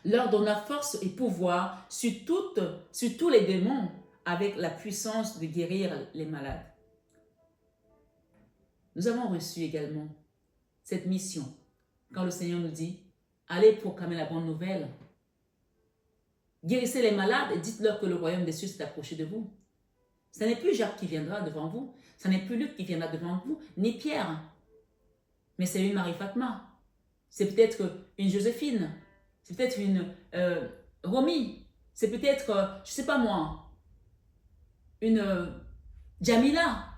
leur donna force et pouvoir sur tous les démons avec la puissance de guérir les malades. Nous avons reçu également cette mission quand le Seigneur nous dit, allez proclamer la bonne nouvelle. Guérissez les malades et dites-leur que le royaume des cieux s'est approché de vous. Ce n'est plus Jacques qui viendra devant vous, ce n'est plus Luc qui viendra devant vous, ni Pierre. Mais c'est une Marie-Fatma, c'est peut-être une Joséphine, c'est peut-être une Romy, c'est peut-être, je ne sais pas moi, une Jamila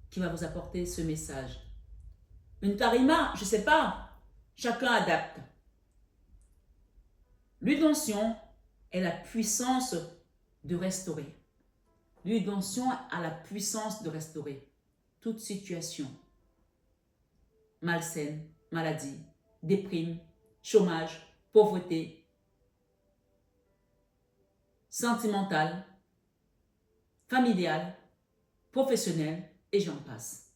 qui va vous apporter ce message. Une Karima, je ne sais pas, chacun adapte. L'huile d'onction est la puissance de restaurer. L'huile d'onction a la puissance de restaurer toute situation malsaine, maladie, déprime, chômage, pauvreté, sentimentale, familiale, professionnelle, et j'en passe.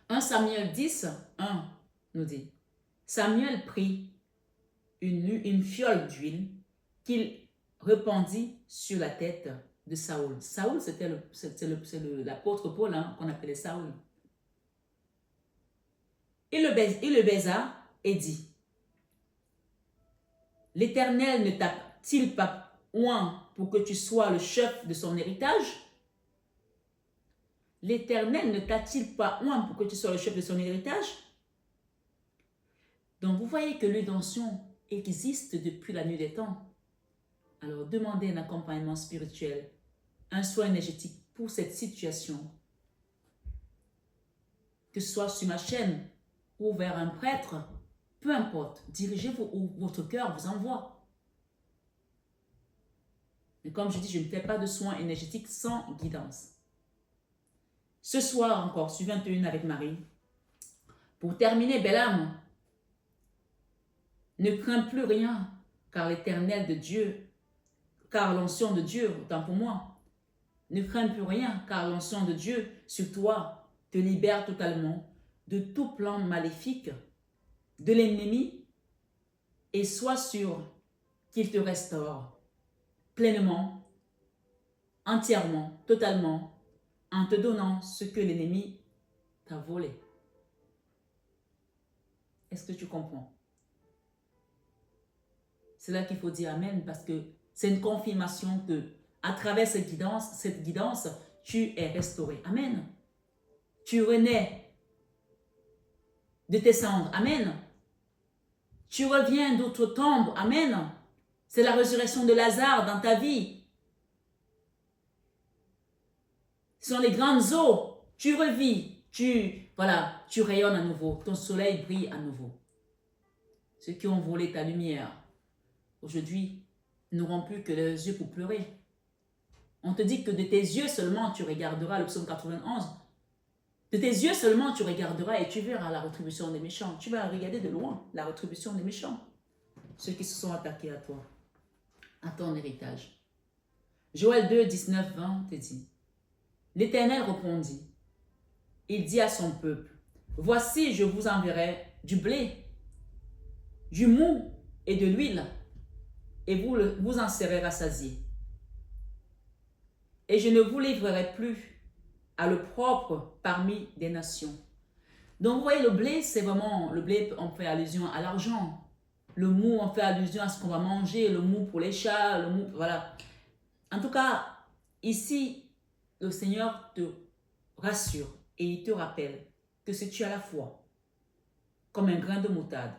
1 Samuel 10, 1 nous dit, Samuel prit une fiole d'huile qu'il répandit sur la tête de Saoul. Saoul, c'était l'apôtre Paul qu'on appelait Saoul. Il le baisa et dit, l'Éternel ne t'a-t-il pas oint pour que tu sois le chef de son héritage? L'Éternel ne t'a-t-il pas oint pour que tu sois le chef de son héritage? Donc vous voyez que l'huile d'onction existe depuis la nuit des temps. Alors demandez un accompagnement spirituel, un soin énergétique pour cette situation. Que ce soit sur ma chaîne ou vers un prêtre, peu importe, dirigez-vous où votre cœur vous envoie. Mais comme je dis, je ne fais pas de soins énergétiques sans guidance. Ce soir encore, sur 21 avec Marie, pour terminer, belle âme, ne crains plus rien, car l'Éternel de Dieu, car l'onction de Dieu, autant pour moi, ne crains plus rien, car l'onction de Dieu sur toi te libère totalement de tout plan maléfique de l'ennemi et sois sûr qu'il te restaure pleinement, entièrement, totalement, en te donnant ce que l'ennemi t'a volé. Est-ce que tu comprends? C'est là qu'il faut dire Amen parce que c'est une confirmation que à travers cette guidance, tu es restauré. Amen. Tu renais de tes cendres. Amen. Tu reviens d'outre-tombe. Amen. C'est la résurrection de Lazare dans ta vie. Ce sont les grandes eaux. Tu revis. Tu rayonnes à nouveau. Ton soleil brille à nouveau. Ceux qui ont volé ta lumière, aujourd'hui, n'auront plus que les yeux pour pleurer. On te dit que de tes yeux seulement tu regarderas, le psaume 91, de tes yeux seulement tu regarderas et tu verras la rétribution des méchants. Tu vas regarder de loin la rétribution des méchants. Ceux qui se sont attaqués à toi, à ton héritage. Joël 2, 19, 20 te dit, l'Éternel répondit, il dit à son peuple, voici je vous enverrai du blé, du mou et de l'huile, et vous en serez rassasiés. Et je ne vous livrerai plus à l'opprobre parmi des nations. Donc, vous voyez, le blé, c'est vraiment, le blé, on fait allusion à l'argent. Le mou, on fait allusion à ce qu'on va manger, le mou pour les chats, le mou, voilà. En tout cas, ici, le Seigneur te rassure et il te rappelle que si tu as la foi, comme un grain de moutarde,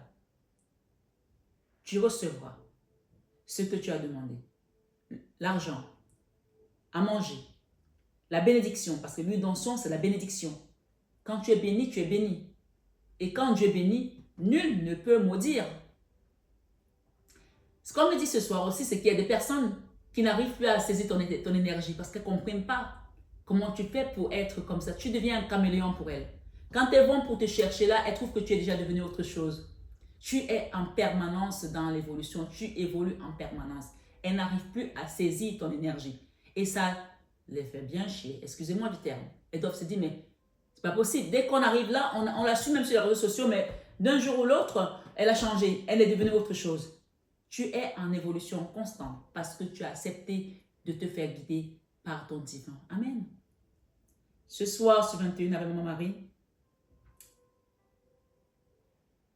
tu recevras ce que tu as demandé. L'argent, à manger, la bénédiction, parce que l'huile d'onction, c'est la bénédiction. Quand tu es béni, tu es béni. Et quand Dieu bénit, nul ne peut maudire. Ce qu'on me dit ce soir aussi, c'est qu'il y a des personnes qui n'arrivent plus à saisir ton énergie parce qu'elles ne comprennent pas comment tu fais pour être comme ça. Tu deviens un caméléon pour elles. Quand elles vont pour te chercher là, elles trouvent que tu es déjà devenu autre chose. Tu es en permanence dans l'évolution. Tu évolues en permanence. Elles n'arrivent plus à saisir ton énergie. Et ça les fait bien chier. Excusez-moi du terme. Elles doivent se dire, mais c'est pas possible. Dès qu'on arrive là, on la suit même sur les réseaux sociaux, mais d'un jour ou l'autre, elle a changé. Elle est devenue autre chose. Tu es en évolution constante parce que tu as accepté de te faire guider par ton divin. Amen. Ce soir, sur 21 avec Maman Marie,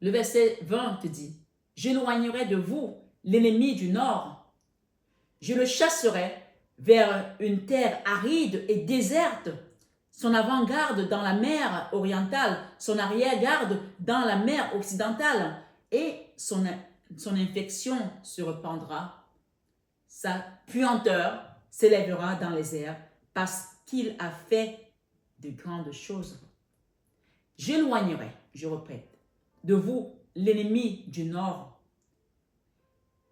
le verset 20 te dit, « J'éloignerai de vous l'ennemi du nord. Je le chasserai vers une terre aride et déserte, son avant-garde dans la mer orientale, son arrière-garde dans la mer occidentale, et son infection se répandra, sa puanteur s'élèvera dans les airs, parce qu'il a fait de grandes choses. J'éloignerai, je répète, de vous l'ennemi du nord.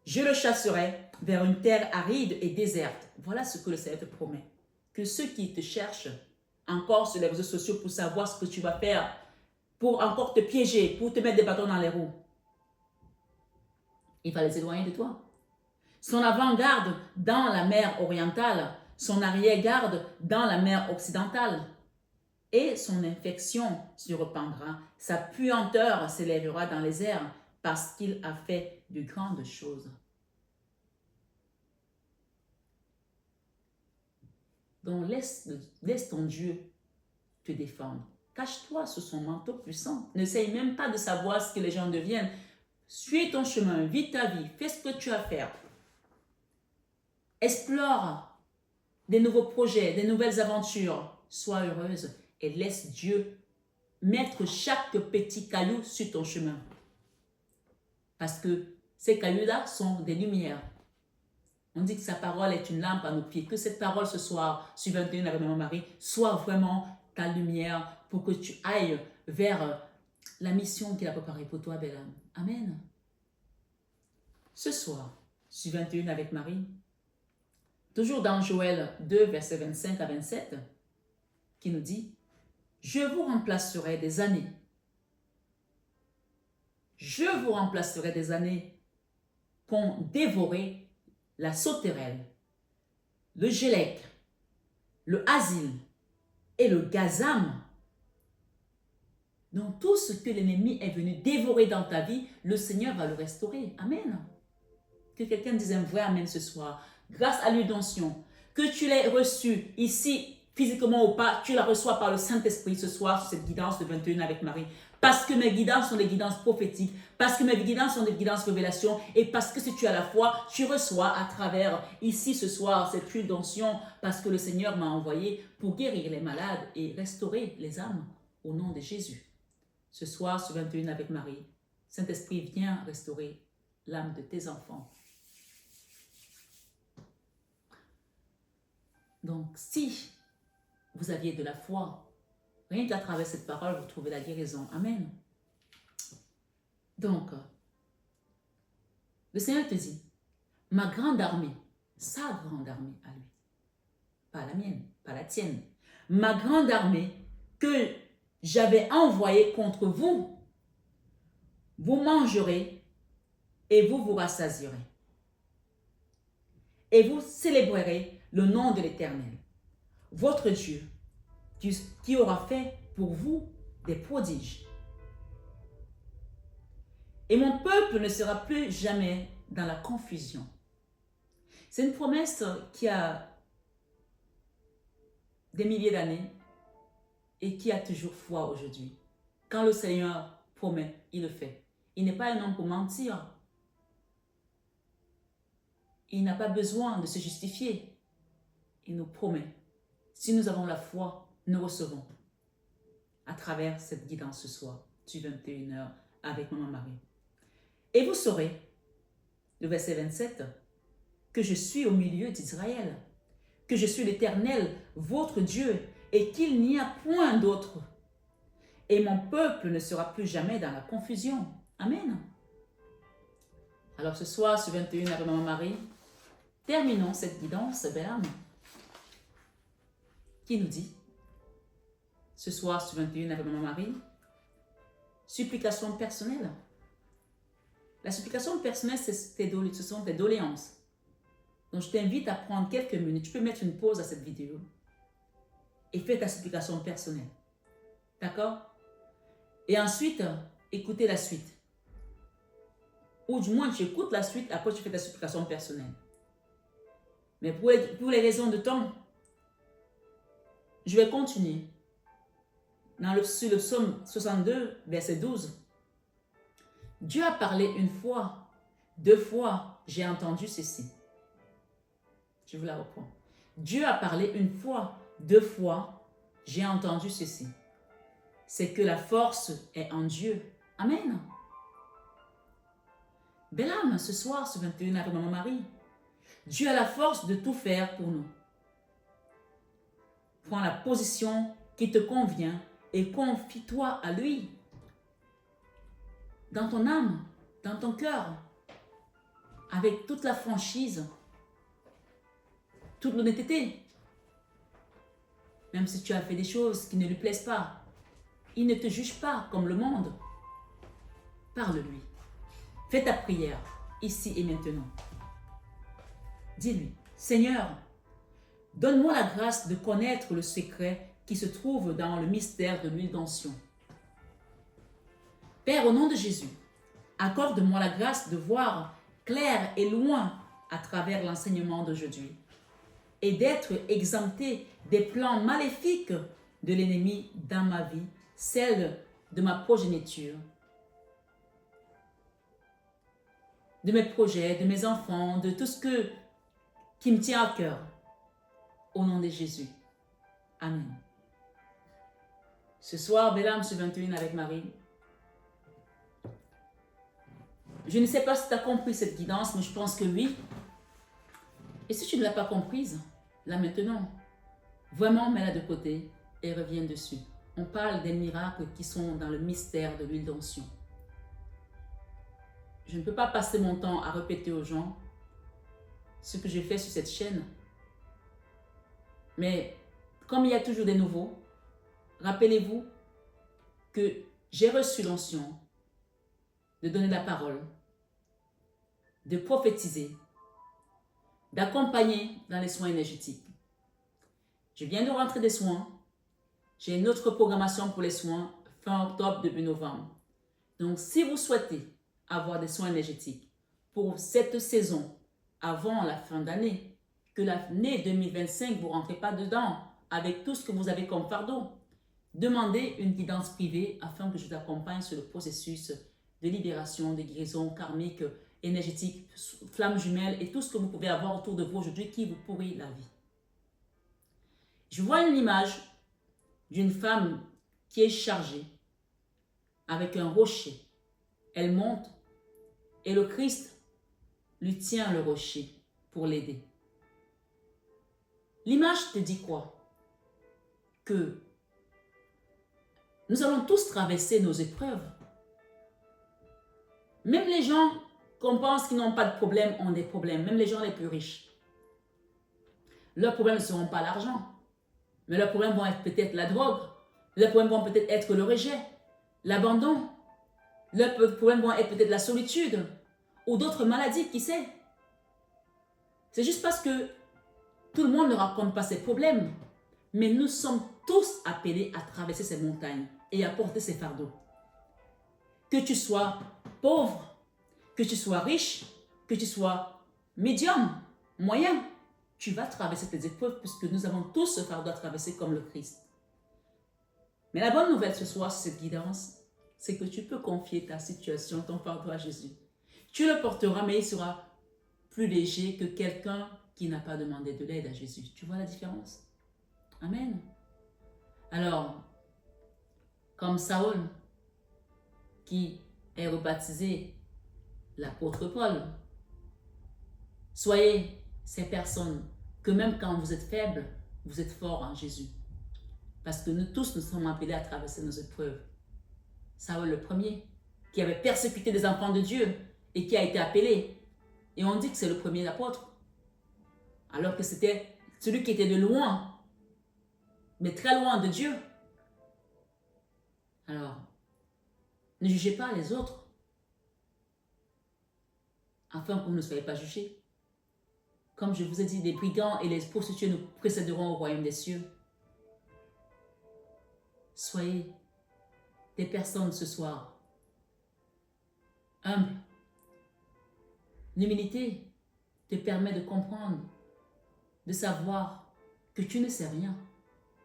Je le chasserai vers une terre aride et déserte. Voilà ce que le Seigneur te promet. Que ceux qui te cherchent encore sur les réseaux sociaux pour savoir ce que tu vas faire, pour encore te piéger, pour te mettre des bâtons dans les roues, il va les éloigner de toi. Son avant-garde dans la mer orientale, son arrière-garde dans la mer occidentale. Et son infection se répandra, sa puanteur s'élèvera dans les airs parce qu'il a fait de grandes choses. Donc laisse ton Dieu te défendre. Cache-toi sous son manteau puissant. N'essaye même pas de savoir ce que les gens deviennent. Suis ton chemin, vis ta vie, fais ce que tu as à faire. Explore des nouveaux projets, des nouvelles aventures. Sois heureuse et laisse Dieu mettre chaque petit caillou sur ton chemin. Parce que ces cailloux-là sont des lumières. On dit que sa parole est une lampe à nos pieds. Que cette parole ce soir, sur 21 avec Maman Marie, soit vraiment ta lumière pour que tu ailles vers la mission qu'il a préparée pour toi, belle âme. Amen. Ce soir, sur 21 avec Marie, toujours dans Joël 2, versets 25 à 27, qui nous dit, « Je vous remplacerai des années. Je vous remplacerai des années qu'ont dévoré la sauterelle, le gélec, le asile et le gazam. » Donc tout ce que l'ennemi est venu dévorer dans ta vie, le Seigneur va le restaurer. Amen. Que quelqu'un dise un vrai amen ce soir. Grâce à l'huile d'onction, que tu l'aies reçue ici, physiquement ou pas, tu la reçois par le Saint-Esprit ce soir sur cette guidance de 21 avec Marie. Parce que mes guidances sont des guidances prophétiques, parce que mes guidances sont des guidances révélations, et parce que si tu as la foi, tu reçois à travers ici ce soir cette huile d'onction, parce que le Seigneur m'a envoyé pour guérir les malades et restaurer les âmes au nom de Jésus. Ce soir, sur 21 avec Marie, Saint-Esprit, viens restaurer l'âme de tes enfants. Donc, si vous aviez de la foi, rien qu'à travers cette parole, vous trouvez la guérison. Amen. Donc, le Seigneur te dit, ma grande armée, sa grande armée à lui, pas la mienne, pas la tienne, ma grande armée que j'avais envoyée contre vous, vous mangerez et vous vous rassasierez. Et vous célébrerez le nom de l'Éternel, votre Dieu, qui aura fait pour vous des prodiges. Et mon peuple ne sera plus jamais dans la confusion. C'est une promesse qui a des milliers d'années et qui a toujours foi aujourd'hui. Quand le Seigneur promet, il le fait. Il n'est pas un homme pour mentir. Il n'a pas besoin de se justifier. Il nous promet. Si nous avons la foi, nous recevons à travers cette guidance ce soir, du 21h avec Maman Marie. Et vous saurez, le verset 27, que je suis au milieu d'Israël, que je suis l'Éternel, votre Dieu, et qu'il n'y a point d'autre. Et mon peuple ne sera plus jamais dans la confusion. Amen. Alors ce soir, sur 21 avec Maman Marie, terminons cette guidance, belle âme, qui nous dit, ce soir, sur 21 avec Maman Marie, supplication personnelle. La supplication personnelle, ce sont tes doléances. Donc, je t'invite à prendre quelques minutes. Tu peux mettre une pause à cette vidéo et faire ta supplication personnelle. D'accord? Et ensuite, écoutez la suite. Ou du moins, tu écoutes la suite, après tu fais ta supplication personnelle. Mais pour les raisons de temps, je vais continuer. Sur le psaume 62, verset 12. Dieu a parlé une fois, 2 fois, j'ai entendu ceci. Je vous la reprends. Dieu a parlé une fois, 2 fois, j'ai entendu ceci. C'est que la force est en Dieu. Amen. Belle âme, ce soir, ce 21 avec Maman Marie, Dieu a la force de tout faire pour nous. Prends la position qui te convient et confie-toi à lui. Dans ton âme, dans ton cœur, avec toute la franchise, toute l'honnêteté. Même si tu as fait des choses qui ne lui plaisent pas, il ne te juge pas comme le monde. Parle-lui. Fais ta prière, ici et maintenant. Dis-lui, Seigneur, donne-moi la grâce de connaître le secret qui se trouve dans le mystère de l'huile d'onction. Père, au nom de Jésus, accorde-moi la grâce de voir clair et loin à travers l'enseignement d'aujourd'hui et d'être exempté des plans maléfiques de l'ennemi dans ma vie, celle de ma progéniture, de mes projets, de mes enfants, de tout ce qui me tient à cœur. Au nom de Jésus. Amen. Ce soir, belle âme sur 21 avec Marie. Je ne sais pas si tu as compris cette guidance, mais je pense que oui. Et si tu ne l'as pas comprise, là maintenant, vraiment mets-la de côté et reviens dessus. On parle des miracles qui sont dans le mystère de l'huile d'onction. Je ne peux pas passer mon temps à répéter aux gens ce que je fais sur cette chaîne. Mais comme il y a toujours des nouveaux, rappelez-vous que j'ai reçu l'onction de donner la parole, de prophétiser, d'accompagner dans les soins énergétiques. Je viens de rentrer des soins. J'ai une autre programmation pour les soins fin octobre, début novembre. Donc, si vous souhaitez avoir des soins énergétiques pour cette saison avant la fin d'année, que l'année 2025, vous ne rentrez pas dedans avec tout ce que vous avez comme fardeau, demandez une guidance privée afin que je t'accompagne sur le processus de libération, de guérison karmique, énergétique, flamme jumelle et tout ce que vous pouvez avoir autour de vous aujourd'hui qui vous pourrit la vie. Je vois une image d'une femme qui est chargée avec un rocher. Elle monte et le Christ lui tient le rocher pour l'aider. L'image te dit quoi? Que nous allons tous traverser nos épreuves. Même les gens qu'on pense qu'ils n'ont pas de problème ont des problèmes, même les gens les plus riches. Leurs problèmes ne seront pas l'argent, mais leurs problèmes vont être peut-être la drogue, leurs problèmes vont peut-être être le rejet, l'abandon, leurs problèmes vont être peut-être la solitude ou d'autres maladies, qui sait. C'est juste parce que tout le monde ne raconte pas ses problèmes, mais nous sommes tous appelés à traverser ces montagnes et à porter ces fardeaux. Que tu sois pauvre, que tu sois riche, que tu sois médium, moyen, tu vas traverser tes épreuves puisque nous avons tous ce fardeau à traverser comme le Christ. Mais la bonne nouvelle ce soir, cette guidance, c'est que tu peux confier ta situation, ton fardeau à Jésus. Tu le porteras, mais il sera plus léger que quelqu'un qui n'a pas demandé de l'aide à Jésus. Tu vois la différence? Amen. Alors, comme Saül, qui est rebaptisé l'apôtre Paul, soyez ces personnes que même quand vous êtes faibles, vous êtes forts en Jésus. Parce que nous tous, nous sommes appelés à traverser nos épreuves. Saül le premier, qui avait persécuté des enfants de Dieu et qui a été appelé. Et on dit que c'est le premier apôtre. Alors que c'était celui qui était de loin, mais très loin de Dieu. Alors, ne jugez pas les autres, afin que vous ne soyez pas jugés. Comme je vous ai dit, les brigands et les prostituées nous précéderont au royaume des cieux. Soyez des personnes ce soir humbles. L'humilité te permet de comprendre, de savoir que tu ne sais rien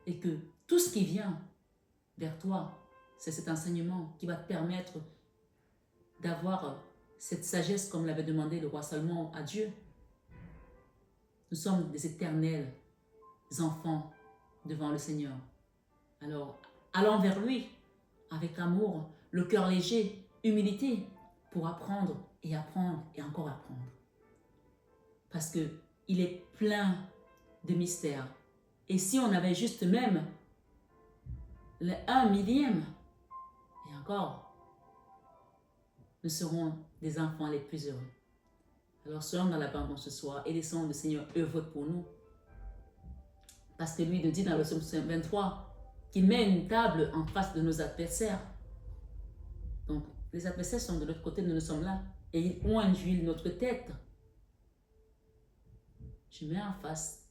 et que tout ce qui vient vers toi, c'est cet enseignement qui va te permettre d'avoir cette sagesse comme l'avait demandé le roi Salomon à Dieu. Nous sommes des éternels enfants devant le Seigneur. Alors, allons vers lui avec amour, le cœur léger, humilité, pour apprendre et apprendre et encore apprendre. Parce qu'il est plein de mystères. Et si on avait juste même le 1 millième, et encore, nous serons des enfants les plus heureux. Alors soyons dans l'abandon ce soir et laissons le Seigneur œuvrer pour nous. Parce que lui nous dit dans le psaume 23 qu'il met une table en face de nos adversaires. Donc les adversaires sont de l'autre côté, nous sommes là. Et il oint notre tête. Je mets en face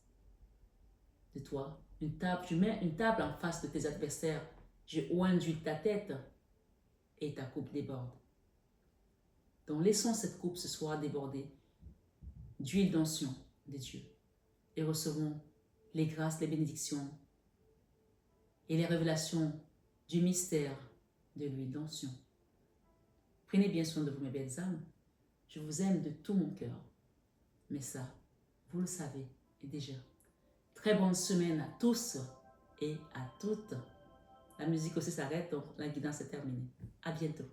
de toi une table, je mets une table en face de tes adversaires. Je oint ta tête et ta coupe déborde. Donc laissons cette coupe ce soir déborder d'huile d'onction de Dieu et recevons les grâces, les bénédictions et les révélations du mystère de l'huile d'onction. Prenez bien soin de vous, mes belles âmes. Je vous aime de tout mon cœur. Mais ça, vous le savez et déjà. Très bonne semaine à tous et à toutes. La musique aussi s'arrête, donc la guidance est terminée. À bientôt.